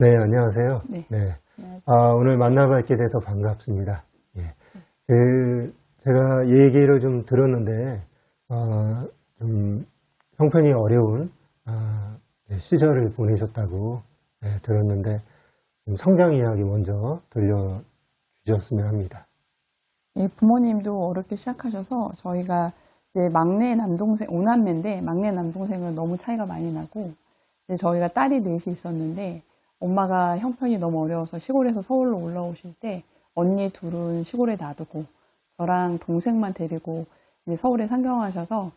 네, 안녕하세요. 네. 네. 오늘 만나뵙게 돼서 반갑습니다. 예. 제가 얘기를 좀 들었는데, 좀 형편이 어려운, 시절을 보내셨다고 들었는데, 좀 성장 이야기 먼저 들려주셨으면 합니다. 예, 부모님도 어렵게 시작하셔서 저희가 이제 막내 남동생, 오남매인데 막내 남동생은 너무 차이가 많이 나고 이제 저희가 딸이 넷이 있었는데 엄마가 형편이 너무 어려워서 시골에서 서울로 올라오실 때 언니 둘은 시골에 놔두고 저랑 동생만 데리고 이제 서울에 상경하셔서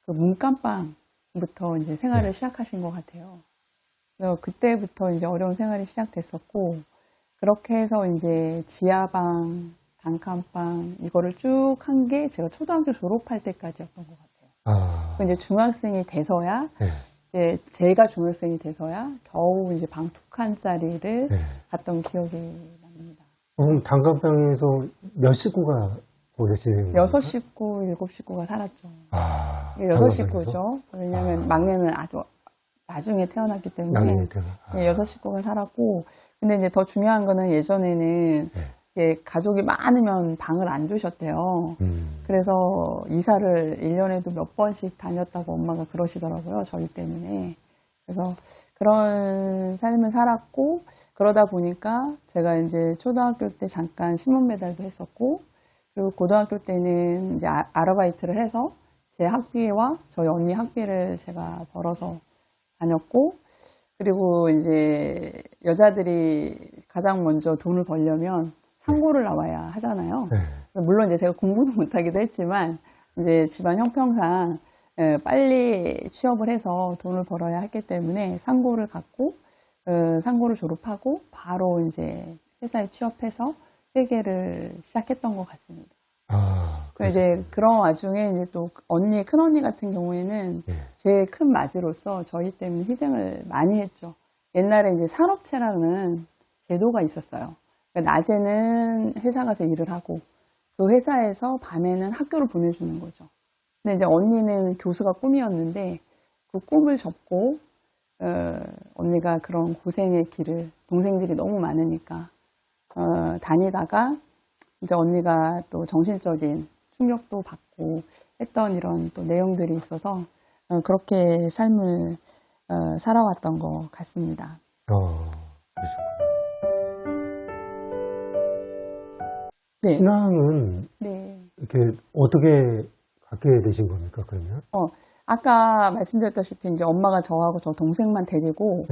그 문간방부터 이제 생활을 시작하신 것 같아요. 그래서 그때부터 이제 어려운 생활이 시작됐었고 그렇게 해서 이제 지하방, 단칸방 이거를 쭉 한 게 제가 초등학교 졸업할 때까지였던 것 같아요. 이제 중학생이 돼서야 이제 제가 중학생이 돼서야 겨우 이제 방 2칸짜리를 갔던 기억이 납니다. 그럼 단칸방에서 몇 식구가 보내시는 거예요? 6식구, 7식구가 살았죠. 6식구죠. 왜냐하면 막내는 아주 나중에 태어났기 때문에 6식구가 살았고, 근데 이제 더 중요한 거는 예전에는 가족이 많으면 방을 안 주셨대요. 그래서 이사를 1년에도 몇 번씩 다녔다고 엄마가 그러시더라고요. 저희 때문에. 그래서 그런 삶을 살았고, 그러다 보니까 제가 이제 초등학교 때 잠깐 신문 배달도 했었고, 그리고 고등학교 때는 이제 아르바이트를 해서 제 학비와 저희 언니 학비를 제가 벌어서 다녔고, 그리고 이제 여자들이 가장 먼저 돈을 벌려면 상고를 나와야 하잖아요. 물론 이제 제가 공부도 못하기도 했지만 이제 집안 형편상 빨리 취업을 해서 돈을 벌어야 했기 때문에 상고를 갖고 상고를 졸업하고 바로 이제 회사에 취업해서 회계를 시작했던 것 같습니다. 이제 그런 와중에 이제 또 언니, 큰 언니 같은 경우에는 제 큰 맏으로서 저희 때문에 희생을 많이 했죠. 옛날에 이제 산업체라는 제도가 있었어요. 그러니까 낮에는 회사 가서 일을 하고 그 회사에서 밤에는 학교를 보내주는 거죠. 근데 이제 언니는 교수가 꿈이었는데 그 꿈을 접고 언니가 그런 고생의 길을 동생들이 너무 많으니까 다니다가 이제 언니가 또 정신적인 충격도 받고 했던 이런 또 내용들이 있어서 그렇게 삶을 살아왔던 것 같습니다. 그러시구나. 네. 신앙은 이렇게 어떻게 갖게 되신 겁니까, 그러면? 아까 말씀드렸다시피 이제 엄마가 저하고 저 동생만 데리고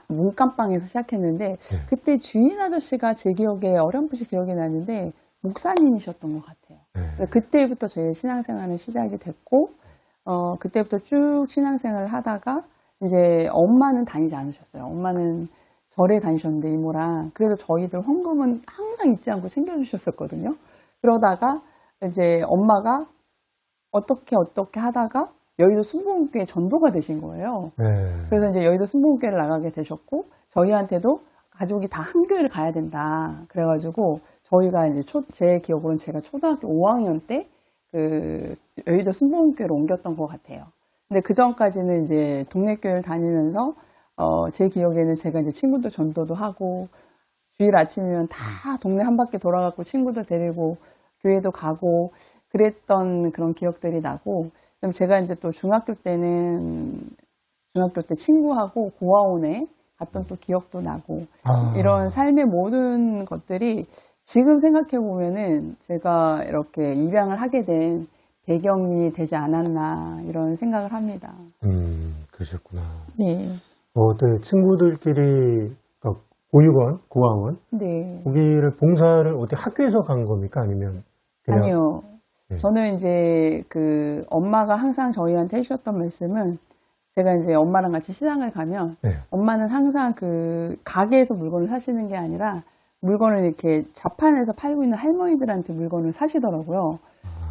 문간방에서 시작했는데 그때 주인 아저씨가 제 기억에 어렴풋이 기억이 나는데 목사님이셨던 것 같아요. 그때부터 저의 신앙생활은 시작이 됐고 그때부터 쭉 신앙생활을 하다가 이제 엄마는 다니지 않으셨어요. 엄마는 절에 다니셨는데 이모랑 그래도 저희들 헌금은 항상 잊지 않고 챙겨주셨었거든요. 그러다가 이제 엄마가 어떻게 하다가 여의도 순복음교회 전도가 되신 거예요. 그래서 이제 여의도 순복음교회를 나가게 되셨고 저희한테도 가족이 다 한 교회를 가야 된다. 그래가지고 저희가 이제 제 기억으로는 제가 초등학교 5학년 때 그 여의도 순복음교회를 옮겼던 것 같아요. 근데 그 전까지는 이제 동네 교회를 다니면서 제 기억에는 제가 이제 친구들 전도도 하고 주일 아침이면 다 동네 한 바퀴 돌아가고 친구들 데리고 교회도 가고 그랬던 그런 기억들이 나고 그럼 제가 이제 또 중학교 때 친구하고 고아원에 갔던 또 기억도 나고 이런 삶의 모든 것들이 지금 생각해 보면은 제가 이렇게 입양을 하게 된 배경이 되지 않았나 이런 생각을 합니다. 그러셨구나. 네. 어떤 친구들끼리 보육원, 고아원, 거기를 봉사를 어떻게 학교에서 간 겁니까? 아니면 그냥? 아니요. 저는 이제 그 엄마가 항상 저희한테 해주셨던 말씀은 제가 이제 엄마랑 같이 시장을 가면 엄마는 항상 그 가게에서 물건을 사시는 게 아니라 물건을 이렇게 자판에서 팔고 있는 할머니들한테 물건을 사시더라고요.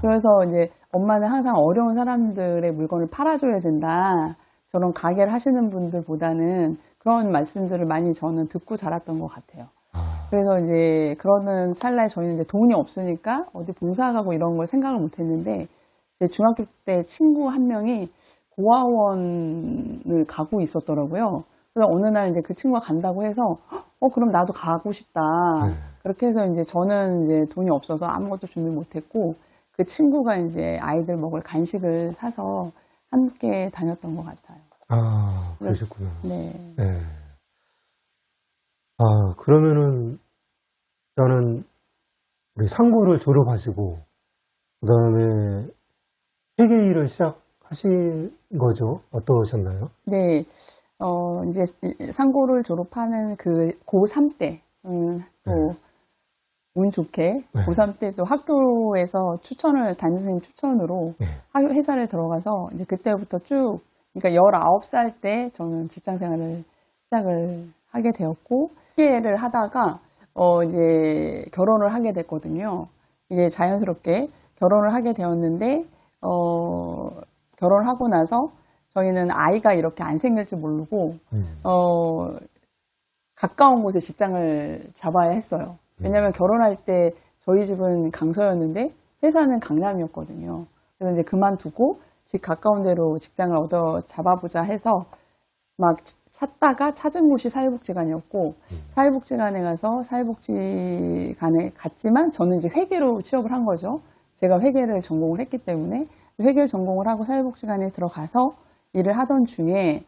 그래서 이제 엄마는 항상 어려운 사람들의 물건을 팔아줘야 된다. 저런 가게를 하시는 분들보다는 그런 말씀들을 많이 저는 듣고 자랐던 것 같아요. 그래서 이제 그러는 찰나에 저희는 이제 돈이 없으니까 어디 봉사 가고 이런 걸 생각을 못 했는데 제 중학교 때 친구 한 명이 고아원을 가고 있었더라고요. 그래서 어느 날 이제 그 친구가 간다고 해서, 그럼 나도 가고 싶다. 그렇게 해서 이제 저는 이제 돈이 없어서 아무것도 준비 못했고, 그 친구가 이제 아이들 먹을 간식을 사서 함께 다녔던 것 같아요. 아, 그러셨구나. 네. 네. 아, 그러면은, 일단은, 우리 상고를 졸업하시고, 그 다음에 회계 일을 시작하신 거죠? 어떠셨나요? 네. 이제 상고를 졸업하는 그 고3 때, 또, 운 좋게, 고3 때 또 학교에서 담임 선생님 추천으로 회사를 들어가서, 이제 그때부터 쭉, 그러니까 19살 때 저는 직장 생활을 시작을 하게 되었고, 회계를 하다가, 이제 결혼을 하게 됐거든요. 이게 자연스럽게 결혼을 하게 되었는데, 결혼하고 나서 저희는 아이가 이렇게 안 생길지 모르고, 가까운 곳에 직장을 잡아야 했어요. 왜냐면 결혼할 때 저희 집은 강서였는데 회사는 강남이었거든요. 그래서 이제 그만두고 집 가까운 데로 직장을 잡아보자 해서 막 찾다가 찾은 곳이 사회복지관이었고, 사회복지관에 가서 사회복지관에 갔지만 저는 이제 회계로 취업을 한 거죠. 제가 회계를 전공을 했기 때문에 회계를 전공을 하고 사회복지관에 들어가서 일을 하던 중에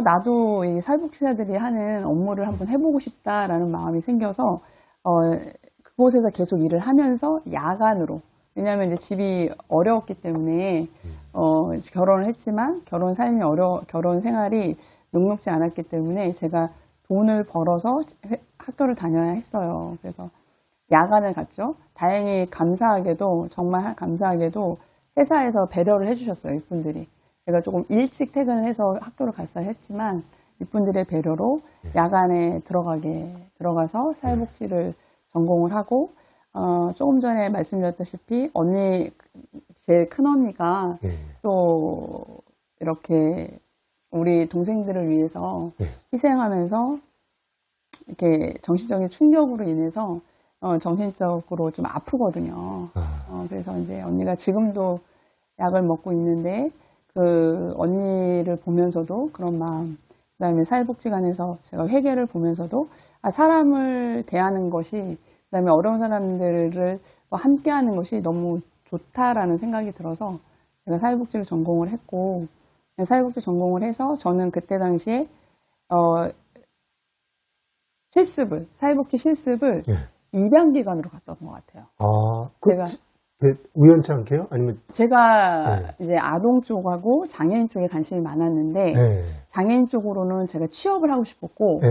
나도 이 사회복지사들이 하는 업무를 한번 해보고 싶다라는 마음이 생겨서 그곳에서 계속 일을 하면서 야간으로, 왜냐하면 이제 집이 어려웠기 때문에 결혼을 했지만 결혼 생활이 녹록지 않았기 때문에 제가 돈을 벌어서 학교를 다녀야 했어요. 그래서 야간을 갔죠. 다행히 감사하게도, 정말 감사하게도 회사에서 배려를 해주셨어요, 이분들이. 제가 조금 일찍 퇴근을 해서 학교를 갔어야 했지만 이분들의 배려로 야간에 들어가서 사회복지를 전공을 하고, 조금 전에 말씀드렸다시피 제 큰언니가 또 이렇게 우리 동생들을 위해서 희생하면서 이렇게 정신적인 충격으로 인해서 정신적으로 좀 아프거든요. 그래서 이제 언니가 지금도 약을 먹고 있는데, 그 언니를 보면서도 그런 마음, 그 다음에 사회복지관에서 제가 회계를 보면서도 사람을 대하는 것이, 그 다음에 어려운 사람들을 함께 하는 것이 너무 좋다라는 생각이 들어서 제가 사회복지를 전공을 했고, 사회복지 전공을 해서 저는 그때 당시에 사회복지 실습을 입양기관으로 갔던 것 같아요. 제가 우연치 않게요? 아니면 제가 이제 아동 쪽하고 장애인 쪽에 관심이 많았는데 장애인 쪽으로는 제가 취업을 하고 싶었고,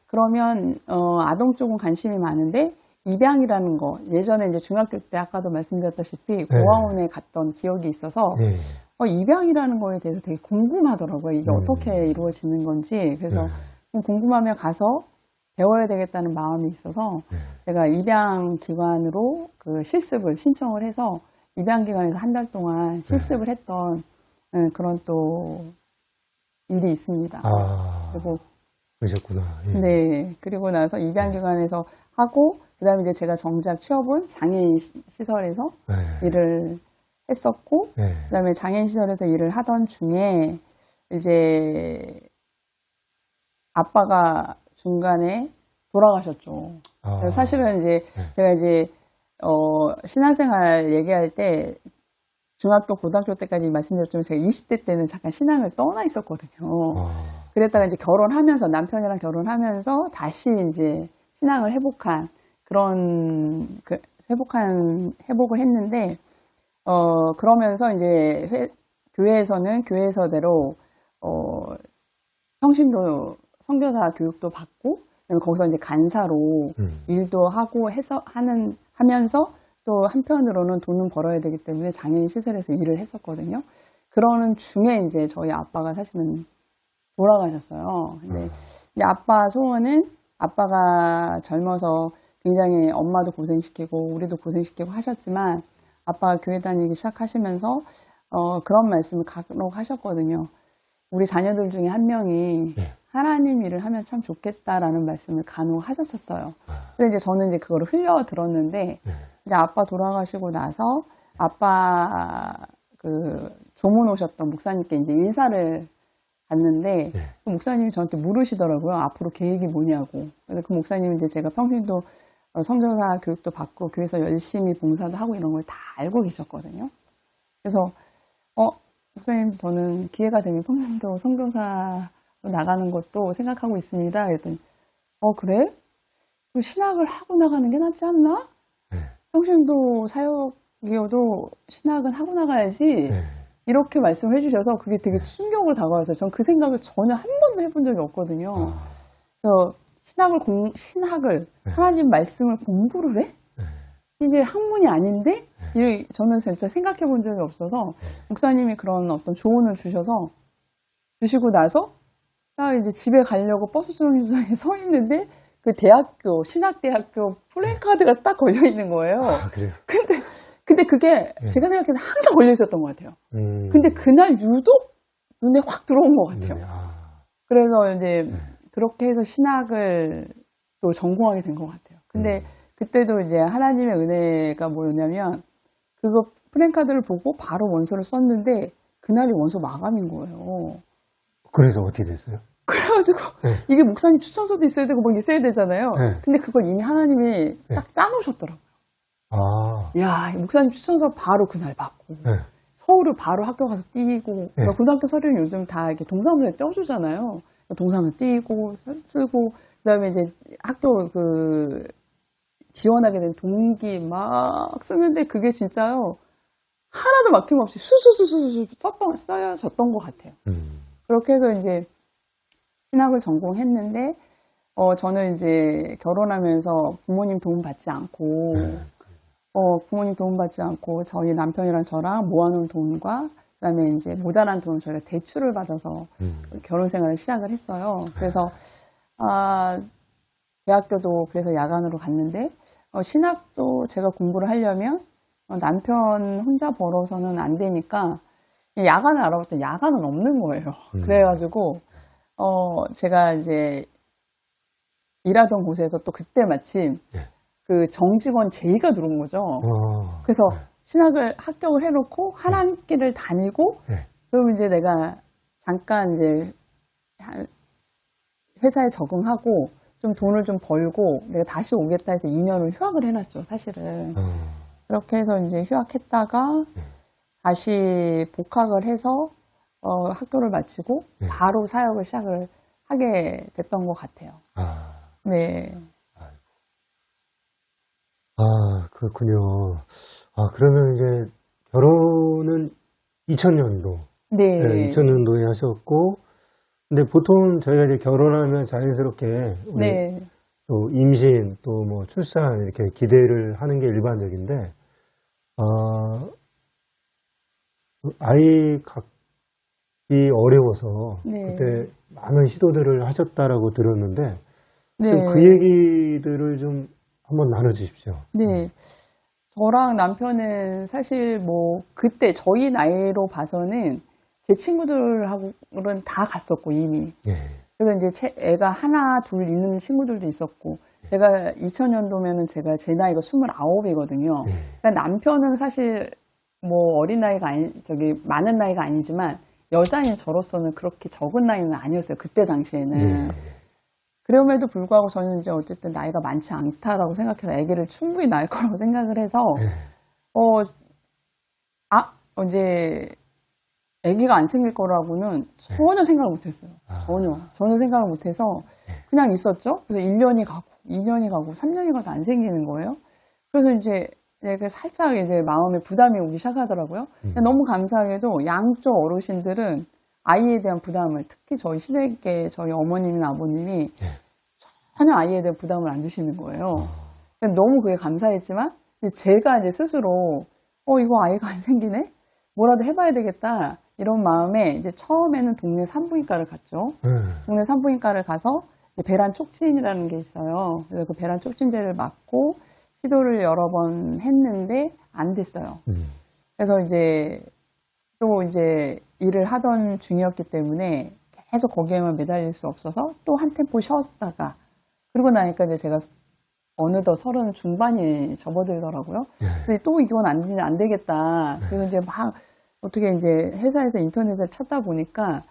그러면 아동 쪽은 관심이 많은데 입양이라는 거, 예전에 이제 중학교 때 아까도 말씀드렸다시피 고아원에 갔던 기억이 있어서 입양이라는 거에 대해서 되게 궁금하더라고요. 이게 어떻게 이루어지는 건지. 그래서 궁금하면 가서 배워야 되겠다는 마음이 있어서 제가 입양기관으로 그 실습을 신청을 해서 입양기관에서 한 달 동안 실습을 했던 그런 또 일이 있습니다. 그리고 그러셨구나. 네. 그리고 나서 입양기관에서 하고, 그 다음에 이제 제가 정작 취업은 장애인 시설에서 일을 했었고, 그 다음에 장애인 시설에서 일을 하던 중에 이제 아빠가 중간에 돌아가셨죠. 그래서 사실은 이제 제가 이제 신앙생활 얘기할 때 중학교, 고등학교 때까지 말씀드렸지만 제가 20대 때는 잠깐 신앙을 떠나 있었거든요. 그랬다가 이제 결혼하면서, 남편이랑 결혼하면서 다시 이제 신앙을 회복을 했는데, 그러면서 이제 교회에서는 교회에서대로 성신도, 선교사 교육도 받고, 거기서 이제 간사로 일도 하고 하면서 또 한편으로는 돈은 벌어야 되기 때문에 장애인 시설에서 일을 했었거든요. 그러는 중에 이제 저희 아빠가 사실은 돌아가셨어요. 근데 이제 아빠 소원은, 아빠가 젊어서 굉장히 엄마도 고생시키고 우리도 고생시키고 하셨지만 아빠가 교회 다니기 시작하시면서 그런 말씀을 간혹 하셨거든요. 우리 자녀들 중에 한 명이 하나님 일을 하면 참 좋겠다라는 말씀을 간혹 하셨었어요. 근데 이제 저는 이제 그거를 흘려 들었는데, 이제 아빠 돌아가시고 나서 아빠 조문 오셨던 목사님께 이제 인사를 갔는데 네. 그 목사님이 저한테 물으시더라고요. 앞으로 계획이 뭐냐고. 그래서 그 목사님이 이제 제가 평신도 선교사 교육도 받고 교회에서 열심히 봉사도 하고 이런 걸 다 알고 계셨거든요. 그래서 목사님 저는 기회가 되면 평신도 선교사 나가는 것도 생각하고 있습니다. 그랬더니 그래? 신학을 하고 나가는 게 낫지 않나? 네. 평신도 사역이어도 신학은 하고 나가야지. 네. 이렇게 말씀을 해주셔서 그게 되게 충격을 다가와서 전 그 생각을 전혀 한 번도 해본 적이 없거든요. 그래서 신학을 네. 하나님 말씀을 공부를 해? 네. 이게 학문이 아닌데? 저는 진짜 생각해 본 적이 없어서 목사님이 그런 어떤 조언을 주시고 나서 나 이제 집에 가려고 버스 정류장에 서 있는데 그 신학대학교 플래카드가 딱 걸려 있는 거예요. 그래요? 근데 그게 제가 생각해도 항상 걸려 있었던 것 같아요. 근데 그날 유독 눈에 확 들어온 것 같아요. 그래서 이제 그렇게 해서 신학을 또 전공하게 된 것 같아요. 근데 그때도 이제 하나님의 은혜가 뭐였냐면 그거 플랜카드를 보고 바로 원서를 썼는데 그날이 원서 마감인 거예요. 그래서 어떻게 됐어요? 그래가지고 이게 목사님 추천서도 있어야 되고 막 있어야 되잖아요. 근데 그걸 이미 하나님이 딱 짜놓으셨더라고요. 야, 목사님 추천서 바로 그날 받고 서울을 바로 학교 가서 띄고 그러니까 고등학교 서류는 요즘 다 이렇게 동사무소에 떼어주잖아요. 동사무소 띄고 쓰고 그다음에 이제 학교 지원하게 된 동기 막 쓰는데 그게 진짜요 하나도 막힘없이 수수수수 써졌던 것 같아요. 그렇게 해서 이제 신학을 전공했는데 저는 이제 결혼하면서 부모님 도움 받지 않고 부모님 도움 받지 않고 저희 남편이랑 저랑 모아놓은 돈과 그다음에 이제 모자란 돈을 저희가 대출을 받아서 결혼 생활을 시작을 했어요. 그래서 대학교도 그래서 야간으로 갔는데 신학도 제가 공부를 하려면 남편 혼자 벌어서는 안 되니까 야간을 알아봤더니 야간은 없는 거예요. 그래가지고 제가 이제 일하던 곳에서 또 그때 마침 그 정직원 제의가 들어온 거죠. 그래서 신학을 합격을 해놓고 한 학기를 다니고 그러면 이제 내가 잠깐 이제 회사에 적응하고 좀 돈을 좀 벌고 내가 다시 오겠다 해서 2년을 휴학을 해놨죠, 사실은. 그렇게 해서 이제 휴학했다가 다시 복학을 해서 학교를 마치고 바로 사역을 시작을 하게 됐던 것 같아요. 네. 그렇군요. 그러면 이제 결혼은 2000년도. 네. 2000년도에 하셨고, 근데 보통 저희가 이제 결혼하면 자연스럽게 또 임신 또 뭐 출산 이렇게 기대를 하는 게 일반적인데, 아이 갖기 어려워서 그때 많은 시도들을 하셨다라고 들었는데, 그 얘기들을 좀 한번 나눠주십시오. 네. 저랑 남편은 사실 뭐 그때 저희 나이로 봐서는 제 친구들하고는 다 갔었고 이미. 그래서 이제 애가 하나 둘 있는 친구들도 있었고 제가 2000년도면은 제 나이가 29이거든요. 그러니까 남편은 사실 뭐 어린 나이가 많은 나이가 아니지만 여자인 저로서는 그렇게 적은 나이는 아니었어요. 그때 당시에는. 그럼에도 불구하고 저는 이제 어쨌든 나이가 많지 않다라고 생각해서 아기를 충분히 낳을 거라고 생각을 해서, 이제 아기가 안 생길 거라고는 전혀 생각을 못 했어요. 전혀 생각을 못 해서 그냥 있었죠. 그래서 1년이 가고, 2년이 가고, 3년이 가도 안 생기는 거예요. 그래서 이제 살짝 이제 마음에 부담이 오기 시작하더라고요. 너무 감사하게도 양쪽 어르신들은 아이에 대한 부담을 특히 저희 시댁의 저희 어머님이나 아버님이 전혀 아이에 대한 부담을 안 주시는 거예요. 너무 그게 감사했지만 제가 이제 스스로 이거 아이가 안 생기네? 뭐라도 해봐야 되겠다 이런 마음에 이제 처음에는 동네 산부인과를 갔죠. 동네 산부인과를 가서 배란 촉진이라는 게 있어요. 그래서 그 배란 촉진제를 맞고 시도를 여러 번 했는데 안 됐어요. 그래서 또 이제 일을 하던 중이었기 때문에 계속 거기에만 매달릴 수 없어서 또 한 템포 쉬었다가 그러고 나니까 이제 제가 어느덧 30 중반이 접어들더라고요. 근데 또 이건 안 되겠다. 그래서 이제 막 어떻게 이제 회사에서 인터넷을 찾다 보니까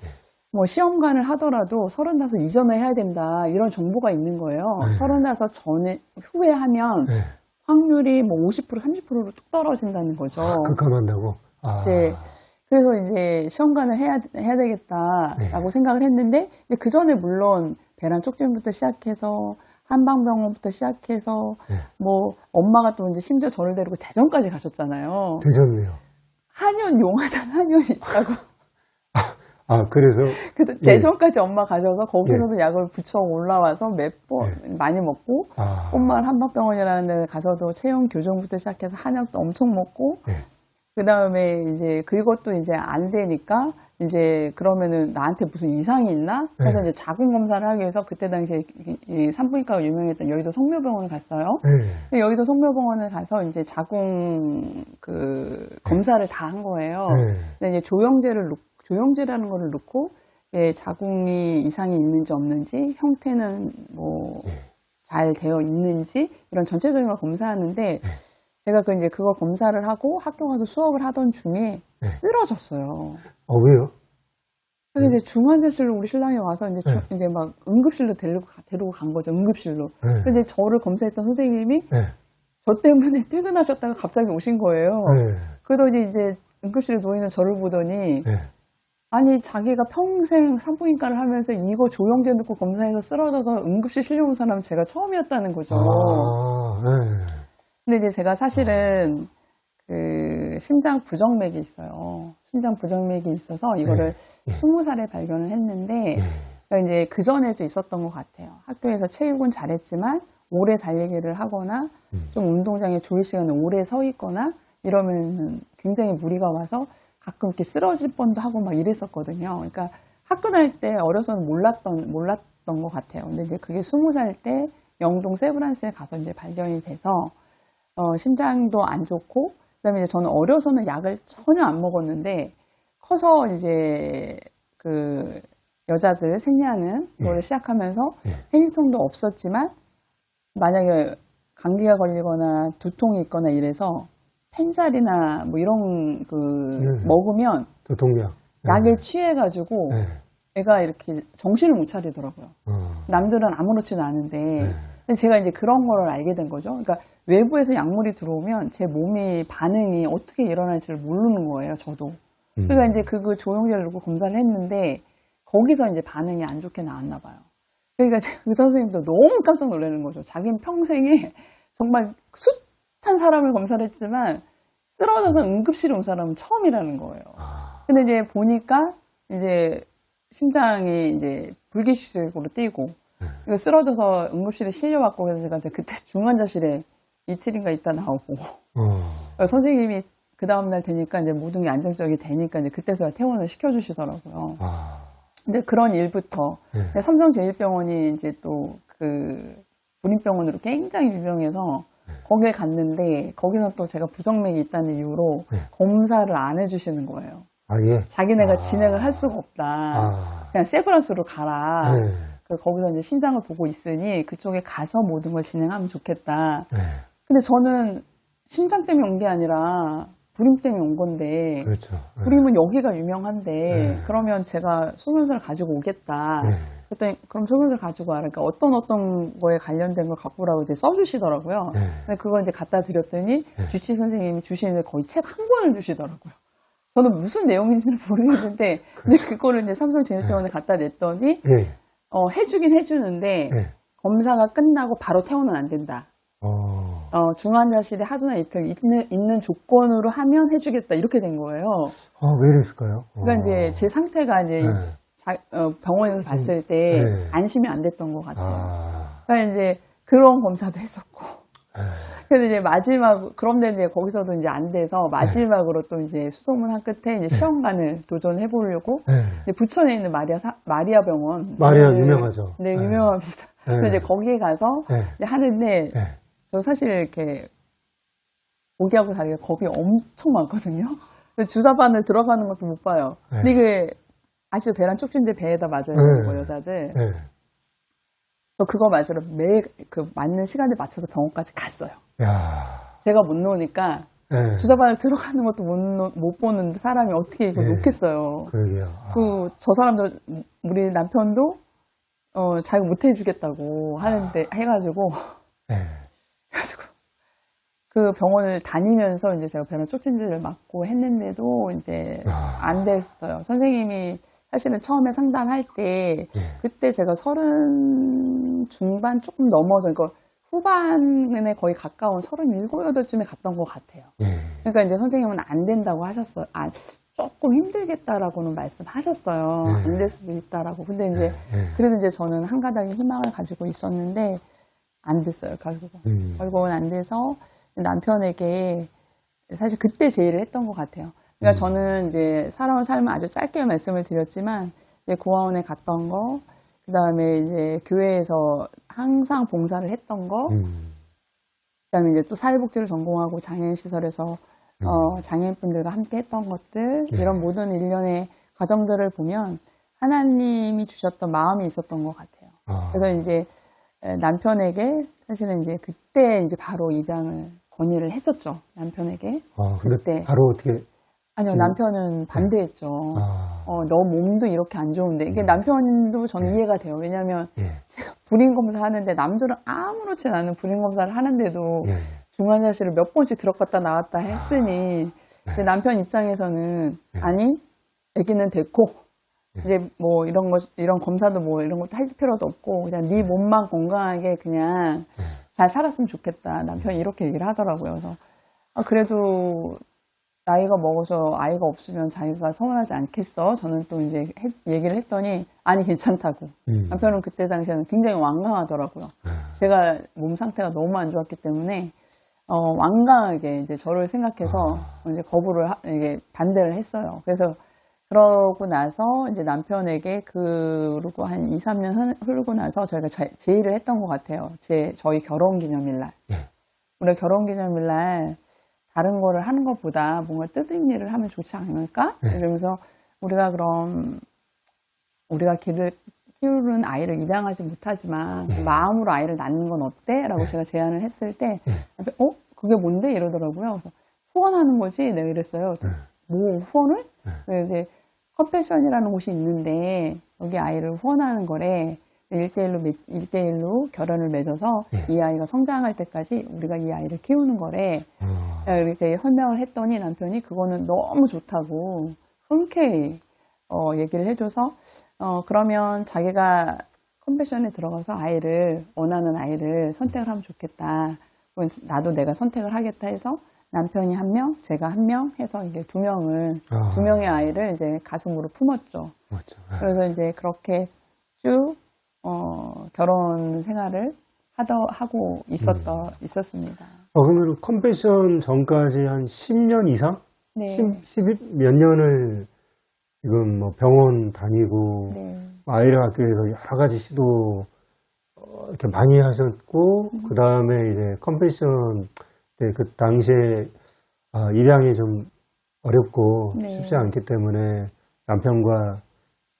뭐 시험관을 하더라도 35 이전에 해야 된다 이런 정보가 있는 거예요. 35 전에 후에 하면 확률이 뭐 50% 30%로 뚝 떨어진다는 거죠. 급감한다고? 네. 그래서 이제 시험관을 해야 되겠다라고 생각을 했는데 그 전에 물론 배란 촉진부터 시작해서 한방병원부터 시작해서 뭐 엄마가 또 이제 심지어 저를 데리고 대전까지 가셨잖아요. 대전이요. 한의원 용하단 한의원이 있다고. 그래서 대전까지 엄마 가셔서 거기서도 약을 붙여 올라와서 몇 번 많이 먹고 꽃마을 한방병원이라는 데 가서도 체형 교정부터 시작해서 한약도 엄청 먹고 그 다음에 이제 그것도 이제 안 되니까 이제 그러면은 나한테 무슨 이상이 있나? 그래서 이제 자궁 검사를 하기 위해서 그때 당시에 이 산부인과가 유명했던 여의도 성묘병원을 갔어요. 여의도 성묘병원을 가서 이제 자궁 그 검사를 다 한 거예요. 근데 이제 조영제라는 거를 넣고 자궁이 이상이 있는지 없는지 형태는 뭐 잘 되어 있는지 이런 전체적인 걸 검사하는데 제가 이제 그거 검사를 하고 학교 가서 수업을 하던 중에 쓰러졌어요. 왜요? 그래서 이제 중환자실로 우리 신랑이 와서 이제 막 응급실로 데리고 간 거죠. 응급실로. 근데 저를 검사했던 선생님이 저 때문에 퇴근하셨다가 갑자기 오신 거예요. 그러더니 이제 응급실에 누워있는 저를 보더니 아니 자기가 평생 산부인과를 하면서 이거 조영제 넣고 검사해서 쓰러져서 응급실 실려온 사람은 제가 처음이었다는 거죠. 근데 이제 제가 사실은 그 심장 부정맥이 있어요. 심장 부정맥이 있어서 이거를 20살에 발견을 했는데 그러니까 이제 그 전에도 있었던 것 같아요. 학교에서 체육은 잘했지만 오래 달리기를 하거나 좀 운동장에 조리 시간에 오래 서 있거나 이러면 굉장히 무리가 와서 가끔 이렇게 쓰러질 뻔도 하고 막 이랬었거든요. 그러니까 학교 다닐 때 어려서는 몰랐던 것 같아요. 근데 이제 그게 20살 때 영동 세브란스에 가서 이제 발견이 돼서 심장도 안 좋고 그다음에 이제 저는 어려서는 약을 전혀 안 먹었는데 커서 이제 그 여자들 생리하는 거를 시작하면서 생리통도 없었지만 만약에 감기가 걸리거나 두통이 있거나 이래서 펜살이나 뭐 이런 먹으면 두통약 약에 취해가지고 애가 이렇게 정신을 못 차리더라고요. 남들은 아무렇지도 않은데 근데 제가 이제 그런 거를 알게 된 거죠. 그러니까 외부에서 약물이 들어오면 제 몸이 반응이 어떻게 일어날지를 모르는 거예요, 저도. 그러니까 이제 그 조영제를 놓고 검사를 했는데 거기서 이제 반응이 안 좋게 나왔나 봐요. 그러니까 의사 선생님도 너무 깜짝 놀라는 거죠. 자기는 평생에 정말 숱한 사람을 검사를 했지만 쓰러져서 응급실에 온 사람은 처음이라는 거예요. 근데 이제 보니까 이제 심장이 이제 불규칙적으로 뛰고 쓰러져서 응급실에 실려왔고 그래서 제가 그때 중환자실에 이틀인가 있다 나오고 선생님이 그 다음날 되니까 이제 모든 게 안정적이 되니까 이제 그때서야 퇴원을 시켜주시더라고요. 근데 그런 일부터 삼성제일병원이 이제 또 그 군인병원으로 굉장히 유명해서 거기에 갔는데 거기서 또 제가 부정맥이 있다는 이유로 검사를 안 해주시는 거예요. 자기네가 진행을 할 수가 없다. 그냥 세브란스로 가라. 거기서 이제 심장을 보고 있으니 그쪽에 가서 모든 걸 진행하면 좋겠다. 근데 저는 심장 때문에 온 게 아니라 불임 때문에 온 건데 그렇죠. 불임은 여기가 유명한데 그러면 제가 소변서를 가지고 오겠다. 그랬더니 그럼 소변서를 가지고 와라. 그러니까 어떤 거에 관련된 걸 갖고 오라고 이제 써주시더라고요. 근데 그걸 이제 갖다 드렸더니 주치 선생님이 주시는데 거의 책 한 권을 주시더라고요. 저는 무슨 내용인지는 모르겠는데 근데 그거를 이제 삼성제일병원에 갖다 냈더니 해주긴 해주는데 검사가 끝나고 바로 퇴원은 안 된다. 중환자실에 하루나 이틀 있는 조건으로 하면 해주겠다 이렇게 된 거예요. 왜 이랬을까요? 그러니까 이제 제 상태가 이제 병원에서 봤을 때 안심이 안 됐던 것 같아요. 그러니까 이제 그런 검사도 했었고. 그래서 이제 그런데 이제 거기서도 이제 안 돼서 마지막으로 또 이제 수소문 한 끝에 이제 시험관을 도전해 보려고 부천에 있는 마리아 병원. 마리아 유명하죠. 네, 유명합니다. 그래서 이제 거기에 가서 이제 하는데 저 사실 이렇게 모기하고 다리가 겁이 엄청 많거든요. 주사바늘 들어가는 것도 못 봐요. 근데 이게 아시죠? 배란 촉진제 배에다 맞아요, 여자들. 저 그거 맞으러 매일 그 맞는 시간에 맞춰서 병원까지 갔어요. 제가 못 놓으니까 네. 주사바늘 들어가는 것도 못 보는데 사람이 어떻게 이걸 네. 놓겠어요. 그러게요. 저 사람도, 우리 남편도, 자기 못 해주겠다고 하는데, 해가지고, 네. 그래가지고, 그 병원을 다니면서 이제 제가 변호 쪽진지를 맞고 했는데도 이제 안 됐어요. 선생님이 사실은 처음에 상담할 때, 그때 제가 30 중반 조금 넘어서, 그러니까 후반에 거의 가까운 37, 8쯤에 갔던 것 같아요. 그러니까 이제 선생님은 안 된다고 하셨어요. 조금 힘들겠다라고는 말씀하셨어요. 안 될 수도 있다라고. 근데 이제, 그래도 이제 저는 한 가닥의 희망을 가지고 있었는데, 안 됐어요, 결국은. 결국은 안 돼서 남편에게 사실 그때 제의를 했던 것 같아요. 그러니까 저는 이제 살아온 삶을 아주 짧게 말씀을 드렸지만, 이제 고아원에 갔던 거, 그 다음에 이제 교회에서 항상 봉사를 했던 거, 그 다음에 이제 또 사회복지를 전공하고 장애인시설에서 장애인분들과 함께 했던 것들, 이런 모든 일련의 과정들을 보면 하나님이 주셨던 마음이 있었던 것 같아요. 그래서 이제 남편에게 사실은 이제 그때 이제 바로 입양을 건의를 했었죠. 남편에게. 그때 바로 어떻게? 아니요, 남편은 반대했죠. 너 몸도 이렇게 안 좋은데. 이게 남편도 저는 이해가 돼요. 왜냐면 제가 불임검사 하는데 남들은 아무렇지 않은 불임검사를 하는데도 중환자실을 몇 번씩 들어갔다 나왔다 했으니 이제 남편 입장에서는 아니, 아기는 됐고 이제 뭐 이런 검사도 뭐 이런 것도 할 필요도 없고 그냥 네 몸만 건강하게 그냥 잘 살았으면 좋겠다. 남편이 이렇게 얘기를 하더라고요. 그래서 그래도 나이가 먹어서 아이가 없으면 자기가 서운하지 않겠어? 저는 또 이제 얘기를 했더니 아니 괜찮다고. 남편은 그때 당시에는 굉장히 완강하더라고요. 제가 몸 상태가 너무 안 좋았기 때문에 완강하게 이제 저를 생각해서 이제 이게 반대를 했어요. 그래서 그러고 나서 이제 남편에게 그러고 한 2, 3년 흐르고 나서 저희가 제의를 했던 것 같아요. 저희 결혼기념일날. 우리 결혼기념일날 다른 거를 하는 것보다 뭔가 뜻있는 일을 하면 좋지 않을까? 이러면서 우리가 그럼 우리가 키우는 아이를 입양하지 못하지만 마음으로 아이를 낳는 건 어때? 라고 제가 제안을 했을 때 그게 뭔데? 이러더라고요. 그래서 후원하는 거지? 내가 이랬어요. 뭐 후원을? 이제 컴패션이라는 곳이 있는데 여기 아이를 후원하는 거래. 1대1로 결혼을 맺어서 이 아이가 성장할 때까지 우리가 이 아이를 키우는 거래. 이렇게 설명을 했더니 남편이 그거는 너무 좋다고 흔쾌히 얘기를 해줘서 그러면 자기가 컴패션에 들어가서 원하는 아이를 선택을 하면 좋겠다. 나도 내가 선택을 하겠다 해서 남편이 1명, 제가 1명 해서 이제 2명의 아이를 이제 가슴으로 품었죠. 맞죠. 그래서 이제 그렇게 쭉 결혼 생활을 하고 있었습니다. 그러면 컴패션 전까지 한 10년 이상? 네. 10 몇 년을 지금 뭐 병원 다니고 아이를 갖기 위해서 여러 가지 시도 이렇게 많이 하셨고 그 다음에 이제 컴패션 때 그 당시에 입양이 좀 어렵고 쉽지 않기 때문에 남편과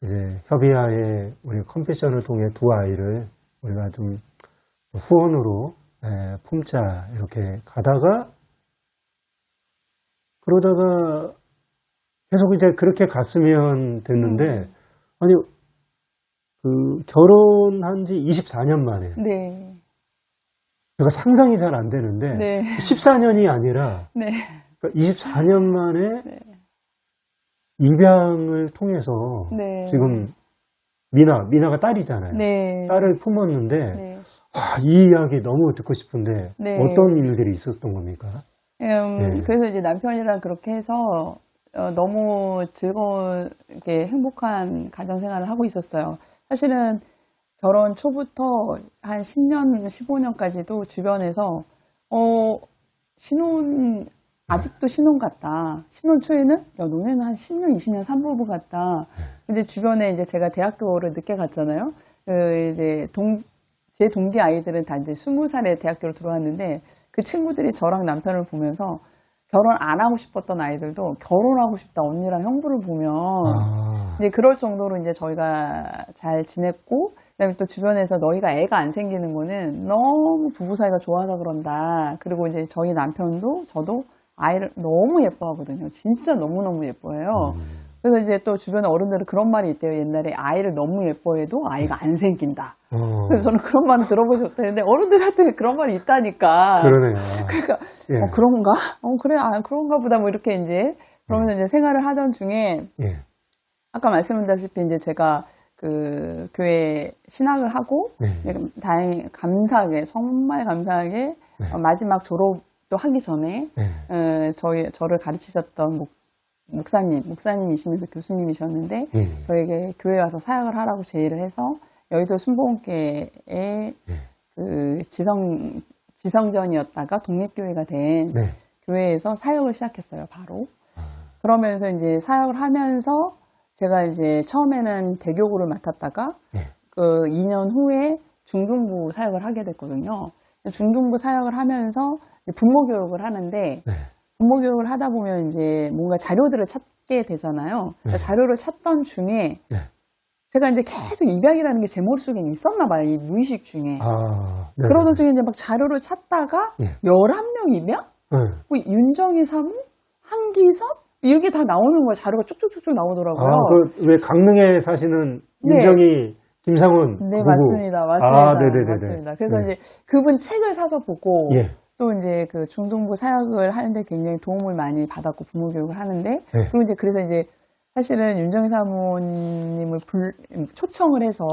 이제 협의하에 우리 컴패션을 통해 2아이를 우리가 좀 후원으로 품자 이렇게 가다가 그러다가 계속 이제 그렇게 갔으면 됐는데 아니 그 결혼한 지 24년 만에 제가 상상이 잘 안 되는데 14년이 아니라 그러니까 24년 만에 입양을 통해서 지금 미나가 딸이잖아요. 딸을 품었는데 이 이야기 너무 듣고 싶은데 어떤 일들이 있었던 겁니까? 그래서 이제 남편이랑 그렇게 해서 너무 즐거운게 행복한 가정생활을 하고 있었어요. 사실은 결혼 초부터 한 10년, 15년까지도 주변에서 아직도 신혼 같다. 신혼 초에는 야 너네는 한 10년, 20년 산부부 같다. 근데 주변에 이제 제가 대학교를 늦게 갔잖아요. 이제 제 동기 아이들은 다 이제 20살에 대학교를 들어왔는데 그 친구들이 저랑 남편을 보면서 결혼 안 하고 싶었던 아이들도 결혼하고 싶다 언니랑 형부를 보면 이제 그럴 정도로 이제 저희가 잘 지냈고 그다음에 또 주변에서 너희가 애가 안 생기는 거는 너무 부부 사이가 좋아서 그런다. 그리고 이제 저희 남편도 저도 아이를 너무 예뻐하거든요. 진짜 너무너무 예뻐해요. 그래서 이제 또 주변에 어른들은 그런 말이 있대요. 옛날에 아이를 너무 예뻐해도 아이가 안 생긴다. 그래서 저는 그런 말을 들어보지 못했는데 어른들한테 그런 말이 있다니까. 그러네요. 그러니까 예. 그런가? 그래, 그런가 보다 뭐 이렇게 이제 그러면서 이제 생활을 하던 중에 예. 아까 말씀드렸다시피 이제 제가 그 교회 신학을 하고 다행히 감사하게 정말 감사하게 마지막 졸업도 하기 전에 저를 가르치셨던 목사님이시면서 교수님이셨는데 저에게 교회에 와서 사역을 하라고 제의를 해서 여의도 순복음교회의 그 지성전이었다가 독립교회가 된 교회에서 사역을 시작했어요, 바로. 그러면서 이제 사역을 하면서 제가 이제 처음에는 대교구를 맡았다가 그 2년 후에 중등부 사역을 하게 됐거든요. 중등부 사역을 하면서 부모 교육을 하는데 부모 교육을 하다 보면 이제 뭔가 자료들을 찾게 되잖아요. 자료를 찾던 중에 제가 이제 계속 입양이라는 게 제 머릿속에 있었나 봐요. 이 무의식 중에. 그러던 중에 이제 막 자료를 찾다가 11명 입양? 뭐 윤정희 사무? 한기섭? 이렇게 다 나오는 거예요. 자료가 쭉쭉쭉쭉 나오더라고요. 왜 강릉에 사시는 윤정희, 김상훈 네, 부부. 맞습니다. 맞습니다. 그래서 이제 그분 책을 사서 보고 또 이제 그 중등부 사역을 하는데 굉장히 도움을 많이 받았고 부모 교육을 하는데 그리고 이제 그래서 이제 사실은 윤정희 사모님을 초청을 해서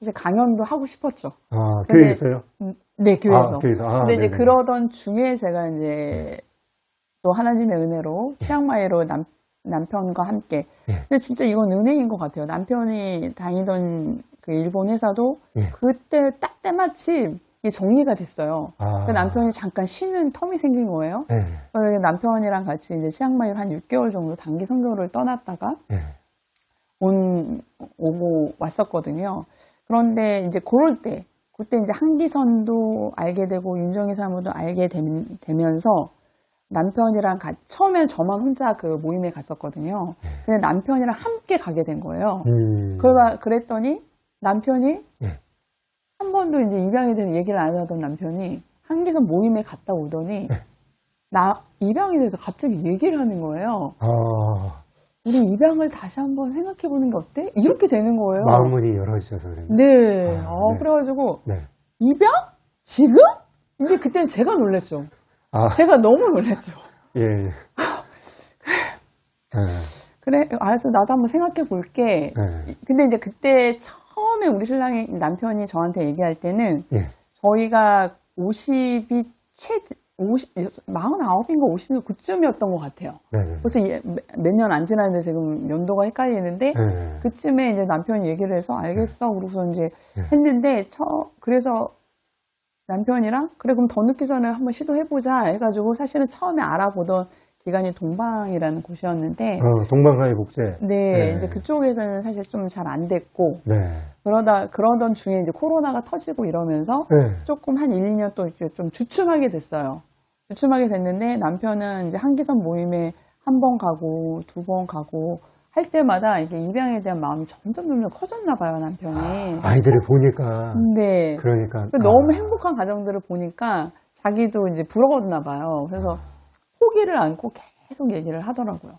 이제 강연도 하고 싶었죠. 교회에서요? 네, 교회에서. 교회에서. 근데 이제 그러던 중에 제가 이제 또 하나님의 은혜로 치앙마이로 남편과 함께. 근데 진짜 이건 은혜인 것 같아요. 남편이 다니던 그 일본 회사도 그때 딱 때마침 이게 정리가 됐어요. 그 남편이 잠깐 쉬는 텀이 생긴 거예요. 그래서 남편이랑 같이 이제 치앙마이를 한 6개월 정도 단기 선교를 떠났다가 오고 왔었거든요. 그런데 이제 그때 이제 한기선도 알게 되고 윤정희 사무도 알게 되면서 남편이랑 처음에는 저만 혼자 그 모임에 갔었거든요. 근데 남편이랑 함께 가게 된 거예요. 그랬더니 남편이 한 번도 이제 입양에 대한 얘기를 안 하던 남편이 한기선 모임에 갔다 오더니 입양에 대해서 갑자기 얘기를 하는 거예요. 우리 입양을 다시 한번 생각해보는 게 어때? 이렇게 되는 거예요. 마음문이 열어지셔서 그래요. 네. 그래가지고 입양? 지금? 이제 그때는 제가 놀랬죠. 제가 너무 놀랬죠. 그래, 알았어. 나도 한번 생각해 볼게. 근데 이제 그때 처음에 우리 남편이 저한테 얘기할 때는 저희가 49인가 50인가 그쯤이었던 것 같아요. 그래서 몇 년 안 지났는데 지금 연도가 헷갈리는데 그쯤에 이제 남편이 얘기를 해서 알겠어. 그러고서 이제 했는데 그래서 남편이랑 그래 그럼 더 늦기 전에 한번 시도해보자 해가지고 사실은 처음에 알아보던 기관이 동방이라는 곳이었는데 동방사회복제 이제 그쪽에서는 사실 좀 잘 안 됐고 그러던 중에 이제 코로나가 터지고 이러면서 조금 한 1, 2년 또 이제 좀 주춤하게 됐어요. 주춤하게 됐는데 남편은 이제 한기선 모임에 한 번 가고 두 번 가고 할 때마다 이게 입양에 대한 마음이 점점 커졌나 봐요, 남편이. 아이들을 보니까. 그러니까. 너무 행복한 가정들을 보니까 자기도 이제 부러웠나 봐요. 그래서 포기를 않고 계속 얘기를 하더라고요.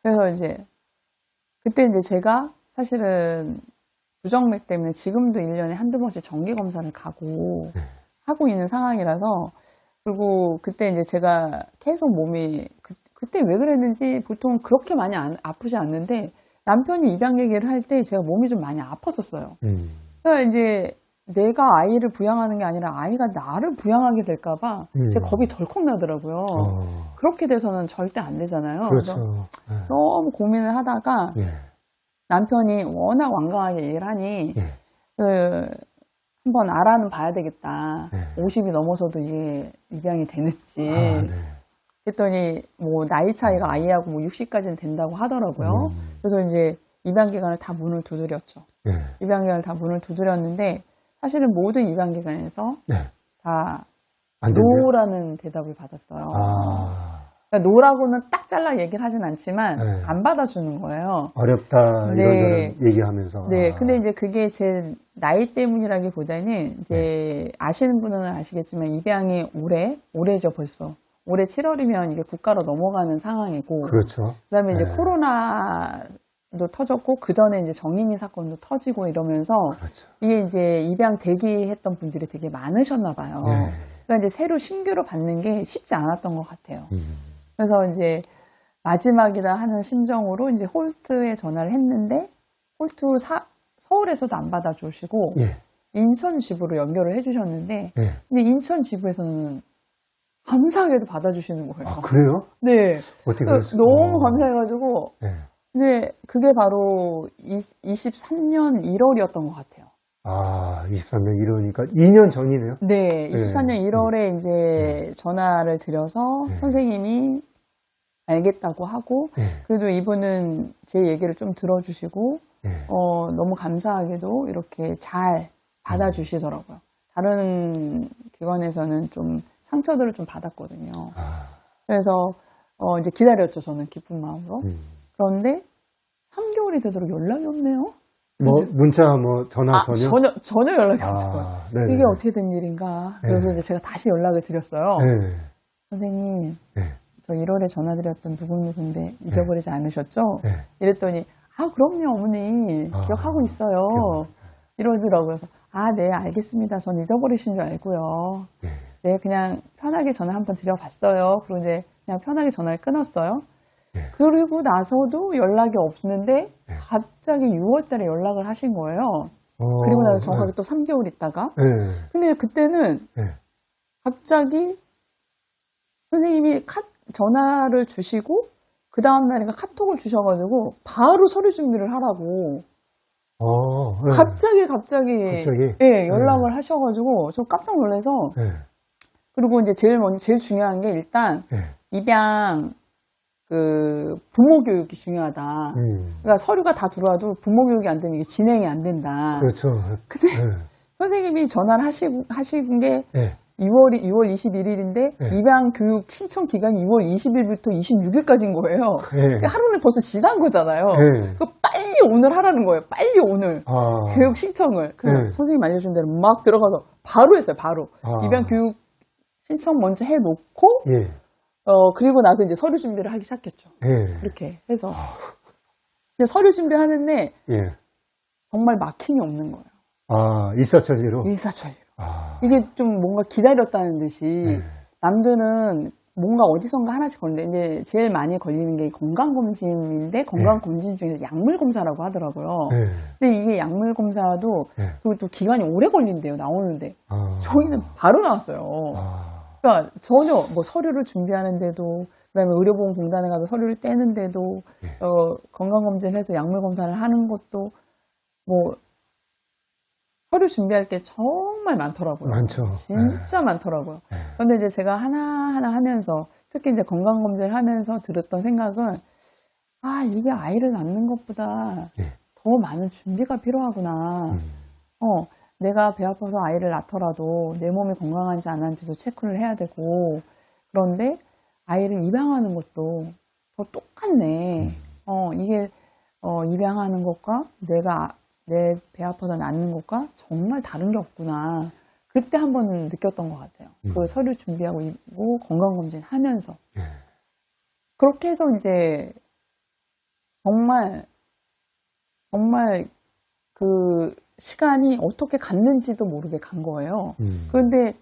그래서 이제 그때 이제 제가 사실은 부정맥 때문에 지금도 1년에 한두 번씩 정기검사를 하고 있는 상황이라서 그리고 그때 이제 제가 계속 몸이 그때 왜 그랬는지 보통 그렇게 많이 아프지 않는데 남편이 입양 얘기를 할 때 제가 몸이 좀 많이 아팠었어요. 그러니까 이제 내가 아이를 부양하는 게 아니라 아이가 나를 부양하게 될까봐 제 겁이 덜컥 나더라고요. 그렇게 돼서는 절대 안 되잖아요. 그렇죠. 그래서 너무 고민을 하다가 남편이 워낙 완강하게 얘기를 하니 한번 알아는 봐야 되겠다. 50이 넘어서도 이게 입양이 되는지. 그랬더니 뭐 나이 차이가 아이하고 뭐 60까지는 된다고 하더라고요. 그래서 이제 입양 기관을 다 문을 두드렸죠. 입양 기관을 다 문을 두드렸는데 사실은 모든 입양 기관에서 다 노라는 대답을 받았어요. 그러니까 노라고는 딱 잘라 얘기를 하진 않지만 안 받아주는 거예요. 어렵다 이런저런 얘기하면서. 근데 이제 그게 제 나이 때문이라기보다는 이제 아시는 분은 아시겠지만 입양이 올해죠 벌써. 올해 7월이면 이게 국가로 넘어가는 상황이고. 그렇죠. 그다음에 이제 네. 코로나도 터졌고, 그 전에 이제 정인이 사건도 터지고 이러면서. 그렇죠. 이게 이제 입양 대기했던 분들이 되게 많으셨나 봐요. 네. 그러니까 이제 새로 신규로 받는 게 쉽지 않았던 것 같아요. 그래서 이제 마지막이다 하는 심정으로 이제 홀트에 전화를 했는데, 홀트 서울에서도 안 받아주시고, 예. 인천 지부로 연결을 해주셨는데, 예. 근데 인천 지부에서는 감사하게도 받아주시는 거예요. 아, 그래요? 네. 어떻게 그랬어요? 너무 감사해가지고, 네. 근데 그게 바로 23년 1월이었던 것 같아요. 아, 23년 1월이니까 2년 전이네요? 네, 23년 1월에 이제 네. 전화를 드려서 네. 선생님이 알겠다고 하고, 네. 그래도 이분은 제 얘기를 좀 들어주시고, 네. 너무 감사하게도 이렇게 잘 받아주시더라고요. 다른 기관에서는 좀 상처들을 좀 받았거든요. 아. 그래서 이제 기다렸죠, 저는 기쁜 마음으로. 그런데 3개월이 되도록 연락이 없네요. 뭐 문자 뭐 전화 전혀 연락이 안 돼요. 네네. 이게 어떻게 된 일인가. 그래서 네. 이제 제가 다시 연락을 드렸어요. 네. 선생님, 네. 저 1월에 전화드렸던 누군데 잊어버리지 않으셨죠? 네. 이랬더니 그럼요 어머니 기억하고 있어요. 이러더라고요. 그래서 네, 알겠습니다. 전 잊어버리신 줄 알고요. 네, 그냥 편하게 전화 한번 드려봤어요. 그리고 이제 그냥 편하게 전화를 끊었어요. 그리고 나서도 연락이 없는데 갑자기 6월 달에 연락을 하신 거예요. 그리고 나서 정확하게 또 3개월 있다가. 근데 그때는 갑자기 선생님이 전화를 주시고 그 다음날인가 카톡을 주셔가지고 바로 서류 준비를 하라고 갑자기 예, 연락을 하셔가지고 저 깜짝 놀라서 그리고 이제 제일 중요한 게 일단 입양 그 부모 교육이 중요하다. 그러니까 서류가 다 들어와도 부모 교육이 안 되면 이게 진행이 안 된다. 그렇죠. 근데 선생님이 전화를 하신 게 6월 21일인데 입양 교육 신청 기간이 6월 20일부터 26일까지인 거예요. 하루는 벌써 지난 거잖아요. 그 빨리 오늘 하라는 거예요. 빨리 오늘 교육 신청을. 그래서 선생님 알려준 대로 막 들어가서 바로 했어요. 바로 입양 교육 신청 먼저 해놓고 그리고 나서 이제 서류 준비를 하기 시작했죠. 그렇게 해서 근데 서류 준비하는데 정말 막힘이 없는 거예요. 일사천리로. 이게 좀 뭔가 기다렸다는 듯이 남들은 뭔가 어디선가 하나씩 걸리는데 이제 제일 많이 걸리는 게 건강검진인데 건강검진 중에서 약물검사라고 하더라고요. 근데 이게 약물검사도 그리고 또 기간이 오래 걸린대요. 나오는데 저희는 바로 나왔어요. 그러니까 전혀 뭐 서류를 준비하는데도 그다음에 의료보험공단에 가서 서류를 떼는데도 건강검진을 해서 약물검사를 하는 것도 뭐 서류 준비할 게 정말 많더라고요. 많죠. 진짜 많더라고요. 그런데 이제 제가 하나하나 하면서 특히 이제 건강검진을 하면서 들었던 생각은 이게 아이를 낳는 것보다 더 많은 준비가 필요하구나. 내가 배 아파서 아이를 낳더라도 내 몸이 건강한지 안 한지도 체크를 해야 되고 그런데 아이를 입양하는 것도 더 똑같네. 이게 입양하는 것과 내가 내 배 아파서 낳는 것과 정말 다른 게 없구나. 그때 한번 느꼈던 것 같아요. 그 서류 준비하고 건강검진 하면서. 그렇게 해서 이제 정말 그 시간이 어떻게 갔는지도 모르게 간 거예요. 그런데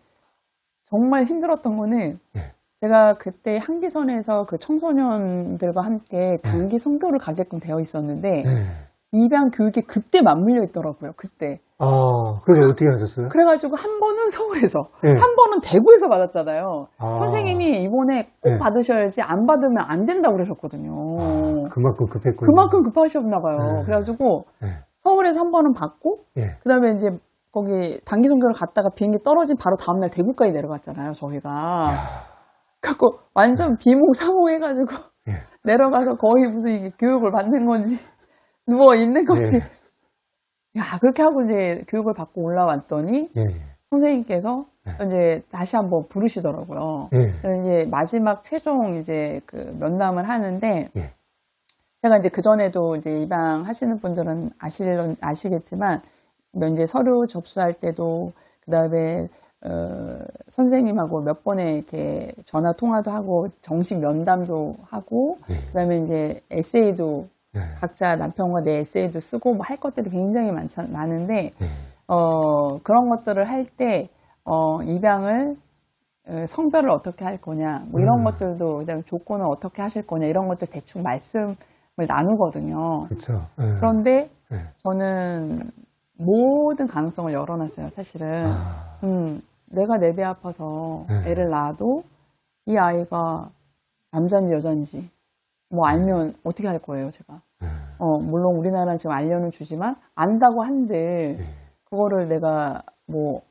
정말 힘들었던 거는 제가 그때 한기선에서 그 청소년들과 함께 단기 선교를 가게끔 되어 있었는데 입양 교육이 그때 맞물려 있더라고요. 그때. 그래서 어떻게 하셨어요? 그래가지고 한 번은 서울에서, 한 번은 대구에서 받았잖아요. 선생님이 이번에 꼭 받으셔야지 안 받으면 안 된다고 그러셨거든요. 그만큼 급했군요. 그만큼 급하셨나 봐요. 그래가지고 서울에서 한 번은 받고 그 다음에 이제 거기 단기 선교를 갔다가 비행기 떨어진 바로 다음날 대구까지 내려갔잖아요. 저희가. 그래갖고 완전 비몽사몽해가지고 내려가서 거의 무슨 이게 교육을 받는 건지 누워 있는 거지. 그렇게 하고 이제 교육을 받고 올라왔더니 선생님께서 이제 다시 한번 부르시더라고요. 이제 마지막 최종 이제 그 면담을 하는데 제가 이제 그 전에도 이제 입양하시는 분들은 아시겠지만 이제 서류 접수할 때도 그 다음에 선생님하고 몇 번에 이렇게 전화 통화도 하고 정식 면담도 하고 그다음에 이제 에세이도 각자 남편과 내 에세이도 쓰고 뭐 할 것들이 굉장히 많은데 그런 것들을 할 때 입양을 성별을 어떻게 할 거냐 뭐 이런 것들도 그다음에 조건을 어떻게 하실 거냐 이런 것들 대충 말씀을 나누거든요. 그렇죠. 그런데 저는 모든 가능성을 열어놨어요, 사실은. 내가 내 배 아파서 애를 낳아도 이 아이가 남자인지 여자인지 뭐 알면 어떻게 할 거예요, 제가. 물론 우리나라는 지금 알려는 주지만 안다고 한들 그거를 내가 뭐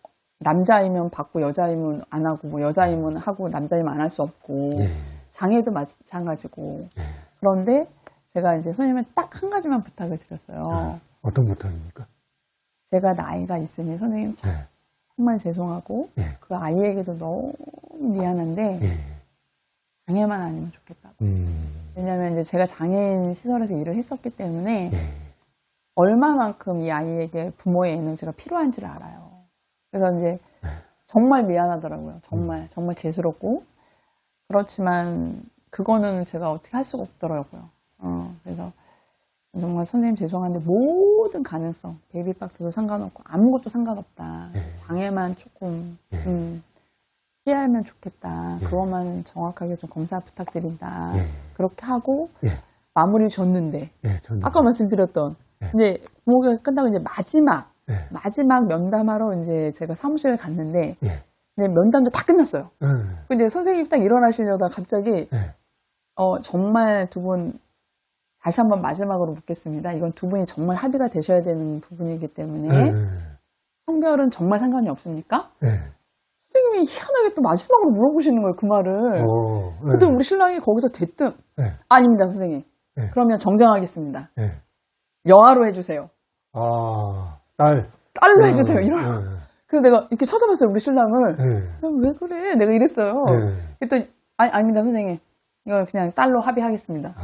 남자이면 받고 여자이면 안 하고 뭐 여자이면 하고 남자이면 안 할 수 없고 장애도 마찬가지고 그런데 제가 이제 선생님한테 딱 한 가지만 부탁을 드렸어요. 어떤 부탁입니까? 제가 나이가 있으니 선생님 정말 죄송하고 그 아이에게도 너무 미안한데 장애만 아니면 좋겠다고. 왜냐하면 이제 제가 장애인 시설에서 일을 했었기 때문에 얼마만큼 이 아이에게 부모의 에너지가 필요한지를 알아요. 그래서 이제 정말 미안하더라고요. 정말 정말 죄스럽고 그렇지만 그거는 제가 어떻게 할 수가 없더라고요. 그래서 정말 선생님 죄송한데 모든 가능성 베이비박스도 상관없고 아무것도 상관없다. 장애만 조금 피하면 좋겠다. 그것만 정확하게 좀 검사 부탁드린다. 그렇게 하고 마무리를 졌는데 아까 말씀드렸던 이제 부모가 끝나고 이제 마지막 면담하러 이제 제가 사무실에 갔는데 이제 면담도 다 끝났어요. 근데 선생님이 딱 일어나시려다 갑자기 정말 두 분 다시 한번 마지막으로 묻겠습니다. 이건 두 분이 정말 합의가 되셔야 되는 부분이기 때문에 성별은 정말 상관이 없습니까? 선생님이 희한하게 또 마지막으로 물어보시는 거예요, 그 말을. 근데 우리 신랑이 거기서 대뜸 아닙니다, 선생님. 그러면 정정하겠습니다. 여아로 해주세요. 딸로 해주세요. 이런. 그래서 내가 이렇게 쳐다봤어요, 우리 신랑을. 왜 그래? 내가 이랬어요. 그랬더니 아닙니다, 선생님. 이거 그냥 딸로 합의하겠습니다.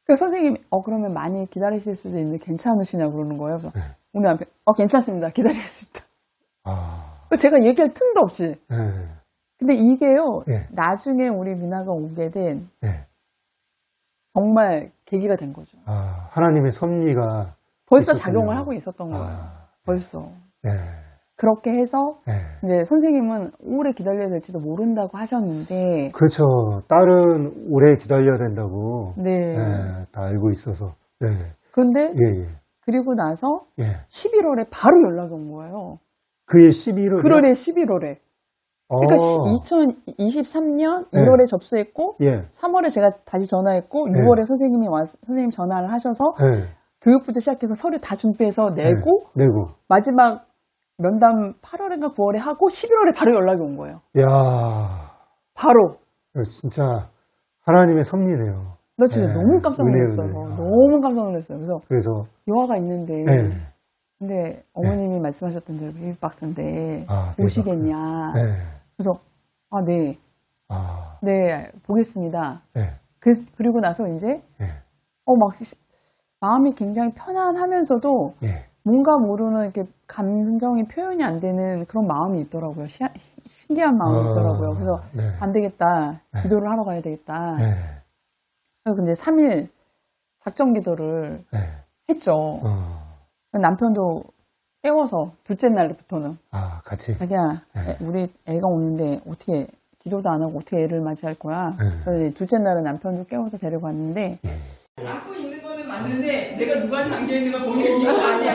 그래서 선생님이 그러면 많이 기다리실 수도 있는데 괜찮으시냐고 그러는 거예요. 그래서 우리 남편 괜찮습니다. 기다리겠습니다. 제가 얘기할 틈도 없이. 근데 이게요, 나중에 우리 미나가 오게 된 정말 계기가 된 거죠. 하나님의 섭리가 벌써 작용을 하고 있었던 거예요. 벌써. 그렇게 해서 이제 선생님은 오래 기다려야 될지도 모른다고 하셨는데 그렇죠. 딸은 오래 기다려야 된다고 다 알고 있어서 그런데 그리고 나서 11월에 바로 연락이 온 거예요. 그해 11월에? 그러래 11월에. 그러니까 2023년 1월에 접수했고 3월에 제가 다시 전화했고 6월에 선생님 전화를 하셔서 교육부터 시작해서 서류 다 준비해서 내고 마지막 면담 8월인가 9월에 하고 11월에 바로 연락이 온 거예요. 야, 바로. 진짜 하나님의 섭리네요. 나 진짜 너무 깜짝 놀랐어요. 너무 깜짝 놀랐어요. 그래서 여아가 있는데 근데 어머님이 말씀하셨던 대로 베이비박스인데 보시겠냐. 그래서 네 보겠습니다. 그리고 나서 이제 막 마음이 굉장히 편안하면서도 뭔가 모르는 이렇게 감정이 표현이 안 되는 그런 마음이 있더라고요. 신기한 마음이 있더라고요. 그래서 안 되겠다. 기도를 하러 가야 되겠다. 그래서 이제 3일 작정 기도를 했죠. 남편도 깨워서 둘째 날부터는 같이 자기야 우리 애가 오는데 어떻게 기도도 안 하고 어떻게 애를 맞이할 거야. 그래서 이제 둘째 날은 남편도 깨워서 데려갔는데 안고 있는 거는 맞는데 내가 누구한테 잠겨있는가 거기에 이거 아니야.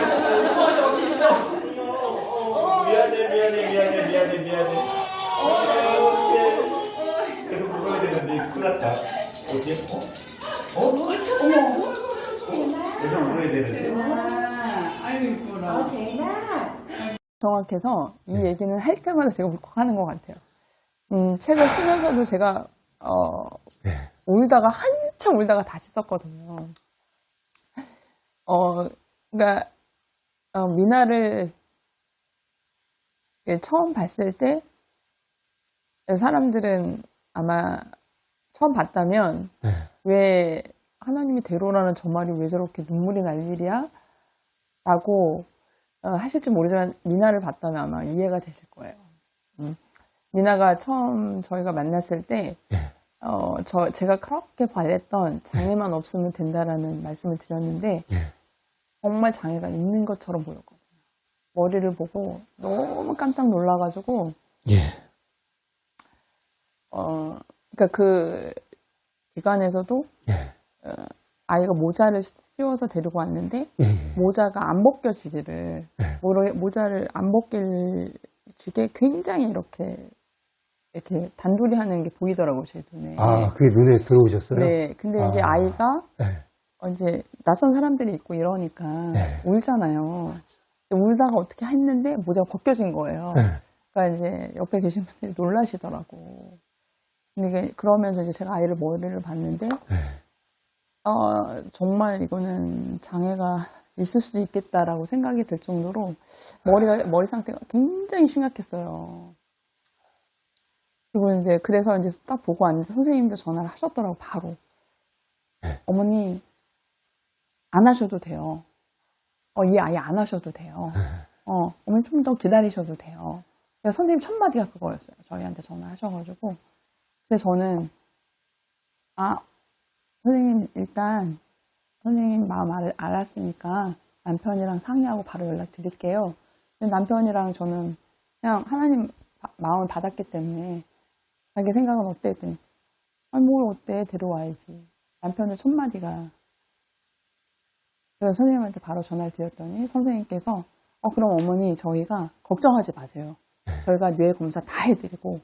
저기 있어. 미안해. 계속 물어야 되는데 큰일 났다. 어디? 계속 물어야 되는데. 아유 이쁘라. 정확해서 이 얘기는 할 때마다 제가 울컥하는 것 같아요. 책을 쓰면서도 제가 한참 울다가 다시 썼거든요. 그러니까 미나를 처음 봤을 때 사람들은 아마 처음 봤다면 왜 하나님이 데려오라는 저 말이 왜 저렇게 눈물이 날 일이야? 라고 하실지 모르지만 미나를 봤다면 아마 이해가 되실 거예요. 미나가 처음 저희가 만났을 때 제가 그렇게 바랬던 장애만 없으면 된다라는 말씀을 드렸는데 정말 장애가 있는 것처럼 보였거든요. 머리를 보고 너무 깜짝 놀라가지고 그러니까 그 기관에서도 아이가 모자를 씌워서 데리고 왔는데 모자가 안 벗겨지기를 모자를 안 벗겨지게 굉장히 이렇게 단돌이 하는 게 보이더라고요, 제 눈에. 아, 그게 눈에 들어오셨어요? 네. 근데 이제 아이가 이제 낯선 사람들이 있고 이러니까 울잖아요. 울다가 어떻게 했는데 모자가 벗겨진 거예요. 그러니까 이제 옆에 계신 분들이 놀라시더라고. 근데 그러면서 이제 제가 아이를 머리를 봤는데 정말 이거는 장애가 있을 수도 있겠다라고 생각이 들 정도로 머리 상태가 굉장히 심각했어요. 그리고 이제 그래서 이제 딱 보고 왔는데 선생님도 전화를 하셨더라고, 바로. 어머니 안 하셔도 돼요. 이 아이 안 하셔도 돼요. 어머니 좀 더 기다리셔도 돼요. 그래서 선생님 첫 마디가 그거였어요. 저희한테 전화하셔가지고. 근데 저는 선생님 일단 선생님 마음 알았으니까 남편이랑 상의하고 바로 연락 드릴게요. 근데 남편이랑 저는 그냥 하나님 마음을 받았기 때문에 자기 생각은 어때 했더니 뭘 어때, 데려와야지. 남편의 첫 마디가. 그래서 선생님한테 바로 전화를 드렸더니 선생님께서 그럼 어머니 저희가 걱정하지 마세요. 저희가 뇌 검사 다 해드리고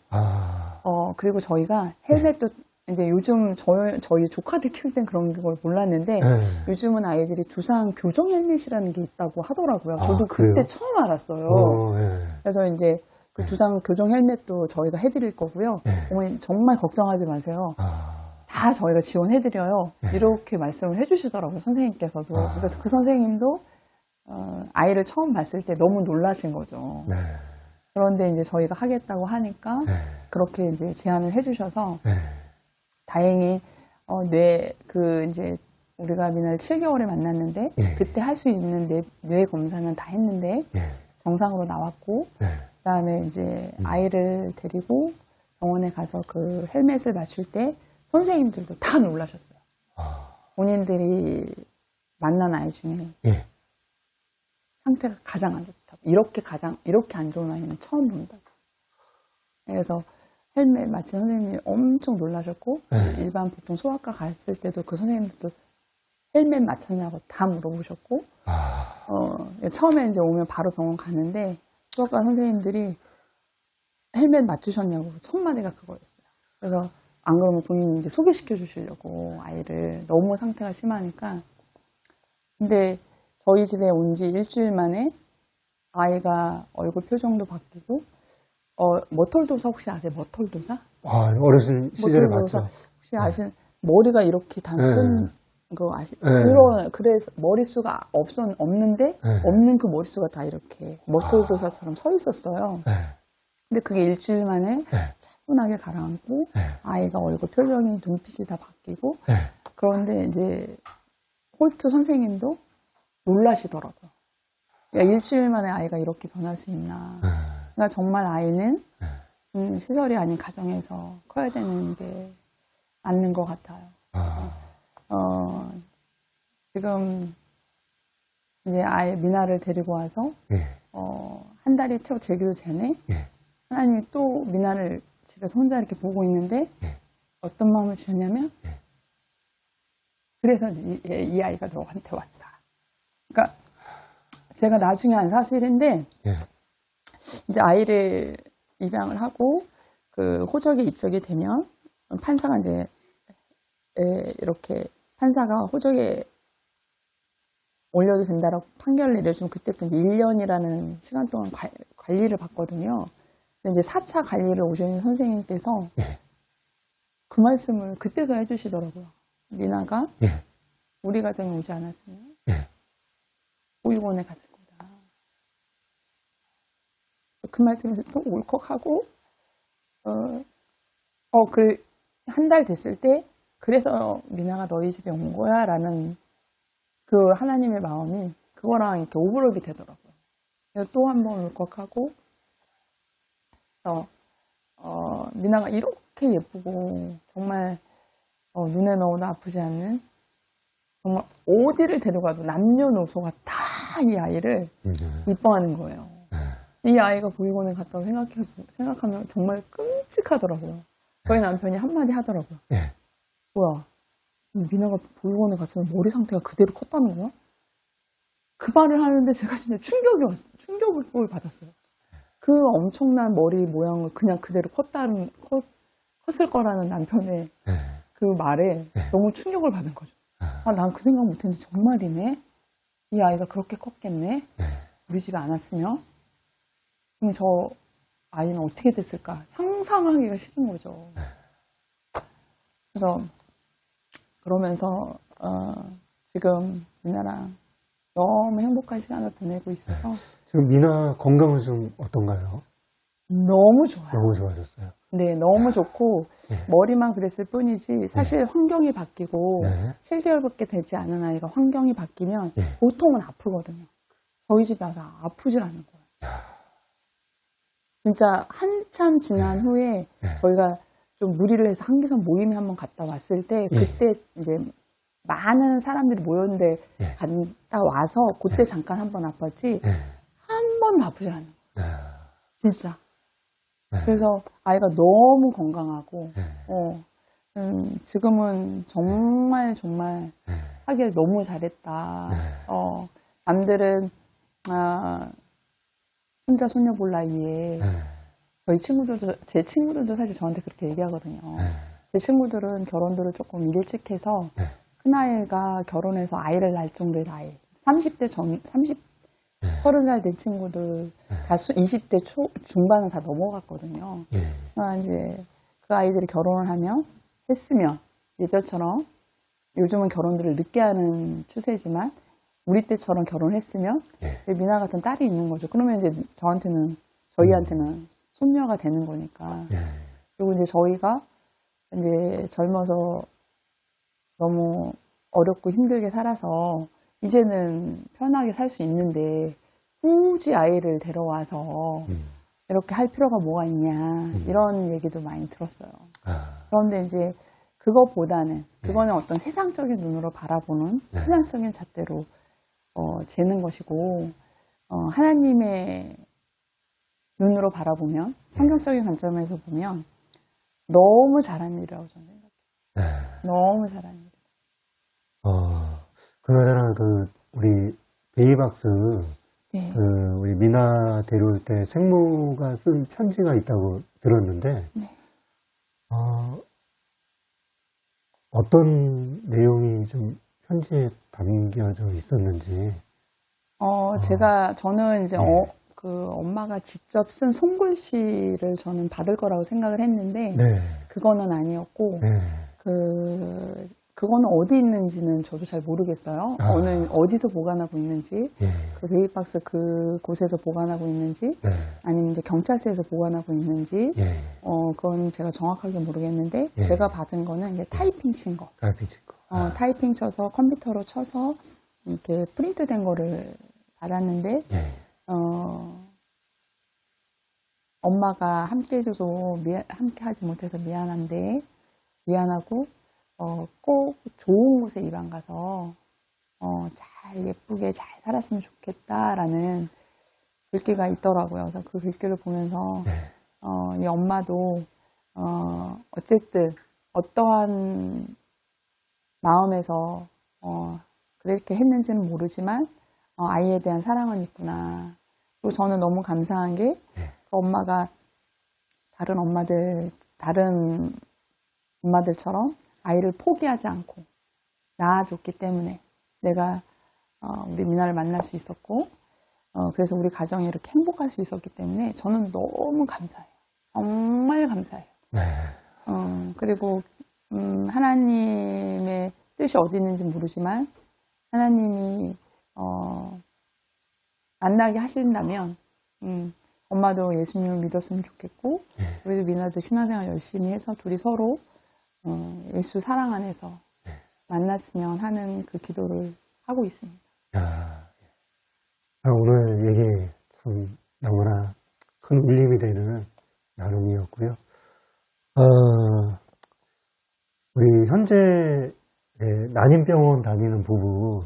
그리고 저희가 헬멧도 이제 요즘 저희 조카들 키울 땐 그런 걸 몰랐는데 요즘은 아이들이 두상 교정 헬멧이라는 게 있다고 하더라고요. 저도 그때 그래요? 처음 알았어요. 그래서 이제 그 두상 교정 헬멧도 저희가 해드릴 거고요. 어머니 정말 걱정하지 마세요. 다 저희가 지원해드려요. 이렇게 말씀을 해주시더라고요, 선생님께서도. 그래서 그 선생님도 아이를 처음 봤을 때 너무 놀라신 거죠. 그런데 이제 저희가 하겠다고 하니까 그렇게 이제 제안을 해주셔서 다행히 이제 우리가 미나를 7개월에 만났는데 그때 할 수 있는 뇌 검사는 다 했는데 정상으로 나왔고 그다음에 이제 아이를 데리고 병원에 가서 그 헬멧을 맞출 때 선생님들도 다 놀라셨어요. 본인들이 만난 아이 중에 상태가 가장 안 좋다고. 이렇게 안 좋은 아이는 처음 본다고. 그래서 헬멧 맞힌 선생님이 엄청 놀라셨고 일반 보통 소아과 갔을 때도 그 선생님들도 헬멧 맞췄냐고 다 물어보셨고 처음에 이제 오면 바로 병원 갔는데 소아과 선생님들이 헬멧 맞추셨냐고 첫 마디가 그거였어요. 그래서 안 그러면 본인이 이제 소개시켜 주시려고 아이를 너무 상태가 심하니까. 근데 저희 집에 온 지 일주일 만에 아이가 얼굴 표정도 바뀌고 머털도사 혹시 아세요? 머털도사? 어렸을 시절에 봤죠. 혹시 아시는 머리가 이렇게 단순 거 그래서 머릿수가 없는데 없는 그 머릿수가 다 이렇게 머털도사처럼 서 있었어요. 근데 그게 일주일 만에 차분하게 가라앉고 아이가 얼굴 표정이 눈빛이 다 바뀌고 그런데 이제 홀트 선생님도 놀라시더라고요. 일주일 만에 아이가 이렇게 변할 수 있나. 그러니까 정말 아이는 시설이 아닌 가정에서 커야 되는 게 맞는 것 같아요. 지금 이제 아이 미나를 데리고 와서 한 달이 채 제기도 전에 하나님이 또 미나를 집에서 혼자 이렇게 보고 있는데 어떤 마음을 주셨냐면 그래서 이 아이가 너한테 왔다. 그러니까 제가 나중에 한 사실인데 이제 아이를 입양을 하고 그 호적에 입적이 되면 판사가 이제 이렇게 판사가 호적에 올려도 된다라고 판결을 내려주면 그때부터 1년이라는 시간 동안 관리를 받거든요. 근데 이제 4차 관리를 오시는 선생님께서 그 말씀을 그때서 해주시더라고요. 미나가 우리 가정에 오지 않았으면 보육원에 갔을 거다. 그 말씀을 또 울컥하고 한 달 됐을 때 그래서 미나가 너희 집에 온 거야 라는 그 하나님의 마음이 그거랑 이렇게 오버랩이 되더라고요. 또 한 번 울컥하고, 미나가 이렇게 예쁘고, 정말, 눈에 넣어도 아프지 않는, 정말 어디를 데려가도 남녀노소가 다 이 아이를 이뻐하는 거예요. 이 아이가 보육원에 갔다고 생각하면 정말 끔찍하더라고요. 저희 남편이 한마디 하더라고요. 뭐야, 미나가 보육원에 갔으면 머리 상태가 그대로 컸다는 거야? 그 말을 하는데 제가 진짜 충격을 받았어요. 그 엄청난 머리 모양을 그냥 그대로 컸을 거라는 남편의 그 말에 너무 충격을 받은 거죠. 난 그 생각 못했는데 정말이네. 이 아이가 그렇게 컸겠네. 우리 집에 안 왔으면. 그럼 저 아이는 어떻게 됐을까? 상상하기가 싫은 거죠. 그래서 그러면서 지금 미나랑 너무 행복한 시간을 보내고 있어서 지금 미나 건강은 좀 어떤가요? 너무 좋아요. 너무 좋아졌어요. 네, 너무 좋고 머리만 그랬을 뿐이지 사실 환경이 바뀌고 7개월밖에 되지 않은 아이가 환경이 바뀌면 보통은 아프거든요. 저희 집에 와서 아프질 않은 거예요. 진짜 한참 지난 후에 저희가 좀 무리를 해서 한기선 모임에 한번 갔다 왔을 때 그때 이제 많은 사람들이 모였는데 갔다 와서 그때 잠깐 한번 아팠지 한 번도 아프질 않는 거예요. 진짜. 그래서 아이가 너무 건강하고 지금은 정말 하길 너무 잘했다. 남들은 손자 손녀 볼 나이에 제 친구들도 사실 저한테 그렇게 얘기하거든요. 제 친구들은 결혼들을 조금 일찍 해서 큰아이가 결혼해서 아이를 낳을 정도의 나이 30살 된 친구들 다 20대 중반은 다 넘어갔거든요. 그러니까 이제 그 아이들이 결혼을 했으면 예전처럼 요즘은 결혼들을 늦게 하는 추세지만 우리 때처럼 결혼했으면 미나 같은 딸이 있는 거죠. 그러면 이제 저희한테는 손녀가 되는 거니까. 그리고 이제 저희가 이제 젊어서 너무 어렵고 힘들게 살아서 이제는 편하게 살 수 있는데 굳이 아이를 데려와서 이렇게 할 필요가 뭐가 있냐 이런 얘기도 많이 들었어요. 그런데 이제 그거는 어떤 세상적인 눈으로 바라보는 세상적인 잣대로 재는 것이고 하나님의 눈으로 바라보면 성경적인 관점에서 보면 너무 잘한 일이라고 저는 생각해요. 너무 잘한 일. 그나저나 우리 베이박스 우리 미나 데려올 때 생모가 쓴 편지가 있다고 들었는데 어떤 내용이 좀 편지에 담겨져 있었는지. 저는 이제 그 엄마가 직접 쓴 손글씨를 저는 받을 거라고 생각을 했는데 그거는 아니었고 그거는 어디 있는지는 저도 잘 모르겠어요. 어디서 보관하고 있는지, 그 베이박스 그곳에서 보관하고 있는지, 아니면 이제 경찰서에서 보관하고 있는지, 그건 제가 정확하게 모르겠는데, 제가 받은 거는 이제 타이핑 친 거. 타이핑 쳐서 컴퓨터로 쳐서 이렇게 프린트된 거를 받았는데, 엄마가 함께 해줘서 함께 하지 못해서 미안하고, 꼭 좋은 곳에 입양 가서, 잘 예쁘게 잘 살았으면 좋겠다라는 글귀가 있더라고요. 그래서 그 글귀를 보면서, 이 엄마도, 어쨌든, 어떠한 마음에서, 그렇게 했는지는 모르지만, 아이에 대한 사랑은 있구나. 그리고 저는 너무 감사한 게, 그 엄마가 다른 엄마들처럼 아이를 포기하지 않고 낳아줬기 때문에 내가 우리 미나를 만날 수 있었고 그래서 우리 가정이 이렇게 행복할 수 있었기 때문에 저는 너무 감사해요. 정말 감사해요. 그리고 하나님의 뜻이 어디 있는지 모르지만 하나님이 만나게 하신다면 엄마도 예수님을 믿었으면 좋겠고 우리 미나도 신앙생활 열심히 해서 둘이 서로 예수 사랑 안에서 만났으면 하는 그 기도를 하고 있습니다. 오늘 얘기 참 너무나 큰 울림이 되는 나눔이었고요. 우리 현재 난임병원 다니는 부부,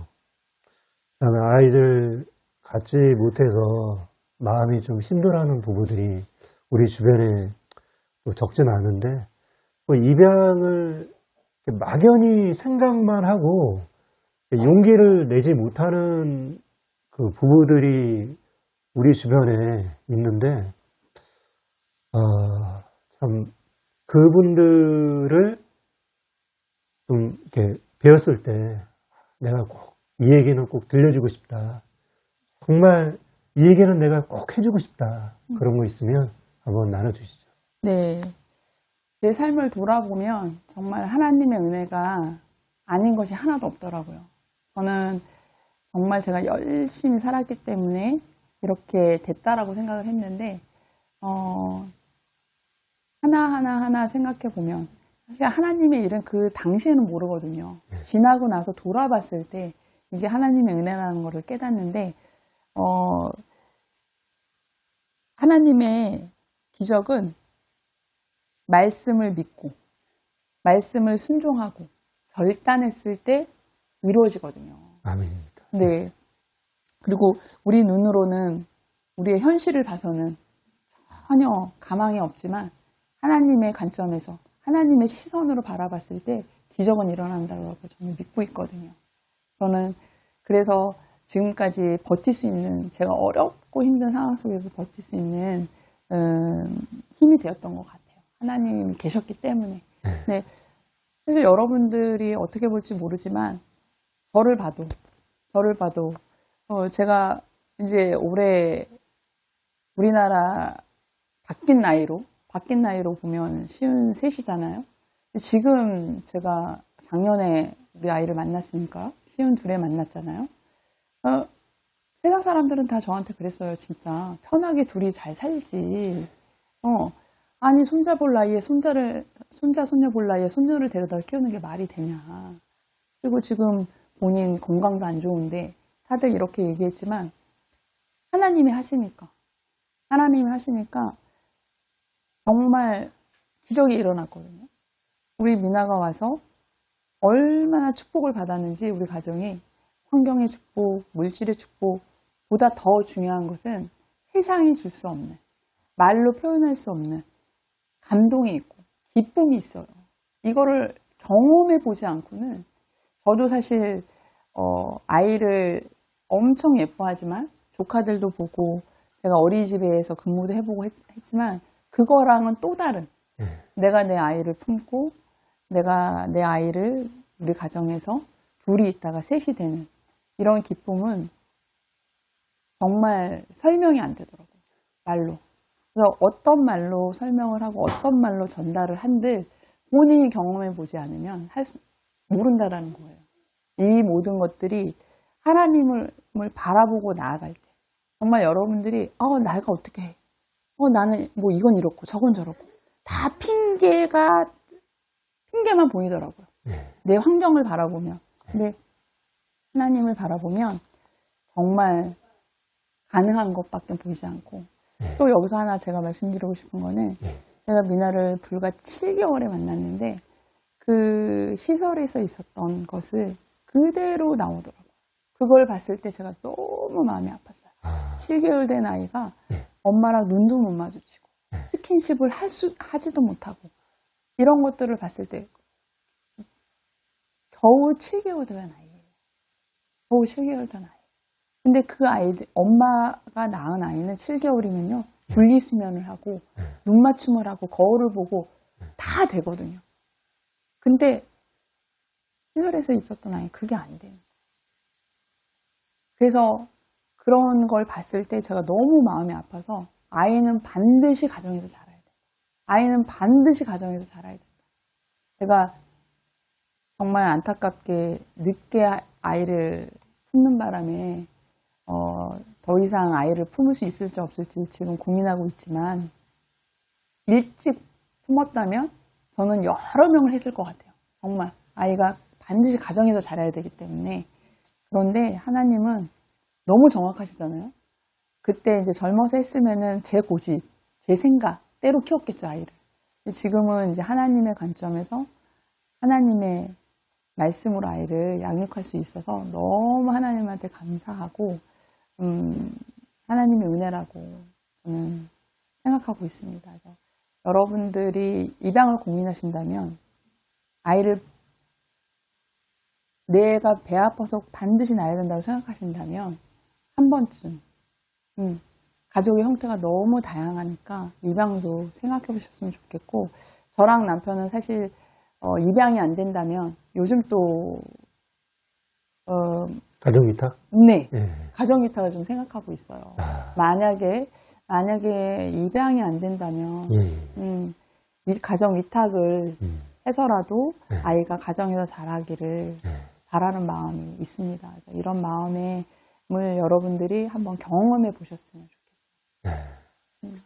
그다음에 아이들 갖지 못해서 마음이 좀 힘들어하는 부부들이 우리 주변에 또 적진 않은데, 뭐 입양을 막연히 생각만 하고 용기를 내지 못하는 그 부부들이 우리 주변에 있는데, 참 그분들을 좀 이렇게 배웠을 때 내가 꼭 이 얘기는 꼭 들려주고 싶다. 정말 이 얘기는 내가 꼭 해주고 싶다. 그런 거 있으면 한번 나눠주시죠. 네. 내 삶을 돌아보면 정말 하나님의 은혜가 아닌 것이 하나도 없더라고요. 저는 정말 제가 열심히 살았기 때문에 이렇게 됐다라고 생각을 했는데, 하나하나 생각해 보면 사실 하나님의 일은 그 당시에는 모르거든요. 지나고 나서 돌아봤을 때 이게 하나님의 은혜라는 것을 깨닫는데, 하나님의 기적은 말씀을 믿고 말씀을 순종하고 결단했을 때 이루어지거든요. 아멘입니다. 네. 그리고 우리 눈으로는 우리의 현실을 봐서는 전혀 가망이 없지만 하나님의 관점에서 하나님의 시선으로 바라봤을 때 기적은 일어난다고 저는 믿고 있거든요. 저는 그래서 지금까지 버틸 수 있는, 제가 어렵고 힘든 상황 속에서 버틸 수 있는 힘이 되었던 것 같아요. 하나님이 계셨기 때문에. 네. 사실 여러분들이 어떻게 볼지 모르지만 저를 봐도 제가 이제 올해 우리나라 바뀐 나이로 보면 53이잖아요. 지금 제가 작년에 우리 아이를 만났으니까 52에 만났잖아요. 세상 사람들은 다 저한테 그랬어요. 진짜 편하게 둘이 잘 살지. 아니 손자 볼 나이에 손자 손녀 볼 나이에 손녀를 데려다 키우는 게 말이 되냐. 그리고 지금 본인 건강도 안 좋은데 다들 이렇게 얘기했지만 하나님이 하시니까 정말 기적이 일어났거든요. 우리 미나가 와서 얼마나 축복을 받았는지, 우리 가정이 환경의 축복, 물질의 축복보다 더 중요한 것은 세상이 줄 수 없는, 말로 표현할 수 없는 감동이 있고 기쁨이 있어요. 이거를 경험해 보지 않고는, 저도 사실 아이를 엄청 예뻐하지만 조카들도 보고 제가 어린이집에서 근무도 해보고 했지만 그거랑은 또 다른, 내가 내 아이를 품고 내가 내 아이를 우리 가정에서 둘이 있다가 셋이 되는 이런 기쁨은 정말 설명이 안 되더라고요. 말로. 그래서 어떤 말로 설명을 하고 어떤 말로 전달을 한들 본인이 경험해 보지 않으면 모른다라는 거예요. 이 모든 것들이 하나님을 바라보고 나아갈 때 정말 여러분들이 내가 어떻게 해? 나는 뭐 이건 이렇고 저건 저렇고 다 핑계만 보이더라고요. 내 환경을 바라보면. 근데 하나님을 바라보면 정말 가능한 것밖에 보이지 않고, 또 여기서 하나 제가 말씀드리고 싶은 거는, 제가 미나를 불과 7개월에 만났는데 그 시설에서 있었던 것을 그대로 나오더라고요. 그걸 봤을 때 제가 너무 마음이 아팠어요. 7개월 된 아이가 엄마랑 눈도 못 마주치고 스킨십을 하지도 못하고 이런 것들을 봤을 때 겨우 7개월 된 아이예요. 겨우 7개월 된 아이. 근데 그 아이들, 엄마가 낳은 아이는 7개월이면요 분리수면을 하고 눈 맞춤을 하고 거울을 보고 다 되거든요. 근데 시설에서 있었던 아이 그게 안 돼요. 그래서 그런 걸 봤을 때 제가 너무 마음이 아파서 아이는 반드시 가정에서 자라야 된다. 아이는 반드시 가정에서 자라야 된다. 제가 정말 안타깝게 늦게 아이를 품는 바람에 더 이상 아이를 품을 수 있을지 없을지 지금 고민하고 있지만, 일찍 품었다면 저는 여러 명을 했을 것 같아요. 정말 아이가 반드시 가정에서 자라야 되기 때문에. 그런데 하나님은 너무 정확하시잖아요. 그때 이제 젊어서 했으면은 제 고집, 제 생각, 때로 키웠겠죠, 아이를. 근데 지금은 이제 하나님의 관점에서 하나님의 말씀으로 아이를 양육할 수 있어서 너무 하나님한테 감사하고, 하나님의 은혜라고 저는 생각하고 있습니다. 그래서 여러분들이 입양을 고민하신다면, 아이를 내가 배 아파서 반드시 낳아야 된다고 생각하신다면, 한 번쯤, 가족의 형태가 너무 다양하니까 입양도 생각해 보셨으면 좋겠고, 저랑 남편은 사실 입양이 안 된다면 요즘 또 가정위탁? 네, 예. 가정위탁을 좀 생각하고 있어요. 만약에 입양이 안 된다면 가정위탁을 해서라도 아이가 가정에서 자라기를 바라는 마음이 있습니다. 그래서 이런 마음을 여러분들이 한번 경험해 보셨으면 좋겠어요.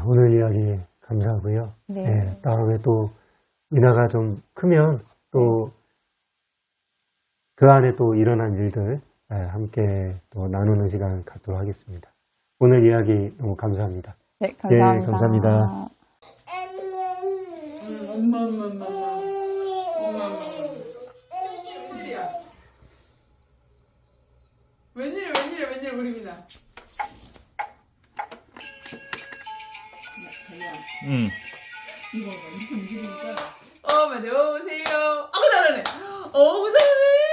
오늘 이야기 감사하고요. 네. 네, 다음에 또 미나가 좀 크면 또 그 안에 또 일어난 일들 함께 또 나누는 시간 갖도록 하겠습니다. 오늘 이야기 너무 감사합니다. 네, 감사합니다. 네, 감사합니다. 엄마. 웬일이야, 우리 미나. 이거 이렇게 움직이니까. 어머, 오세요. 아구 잘하네. 어구 잘하네.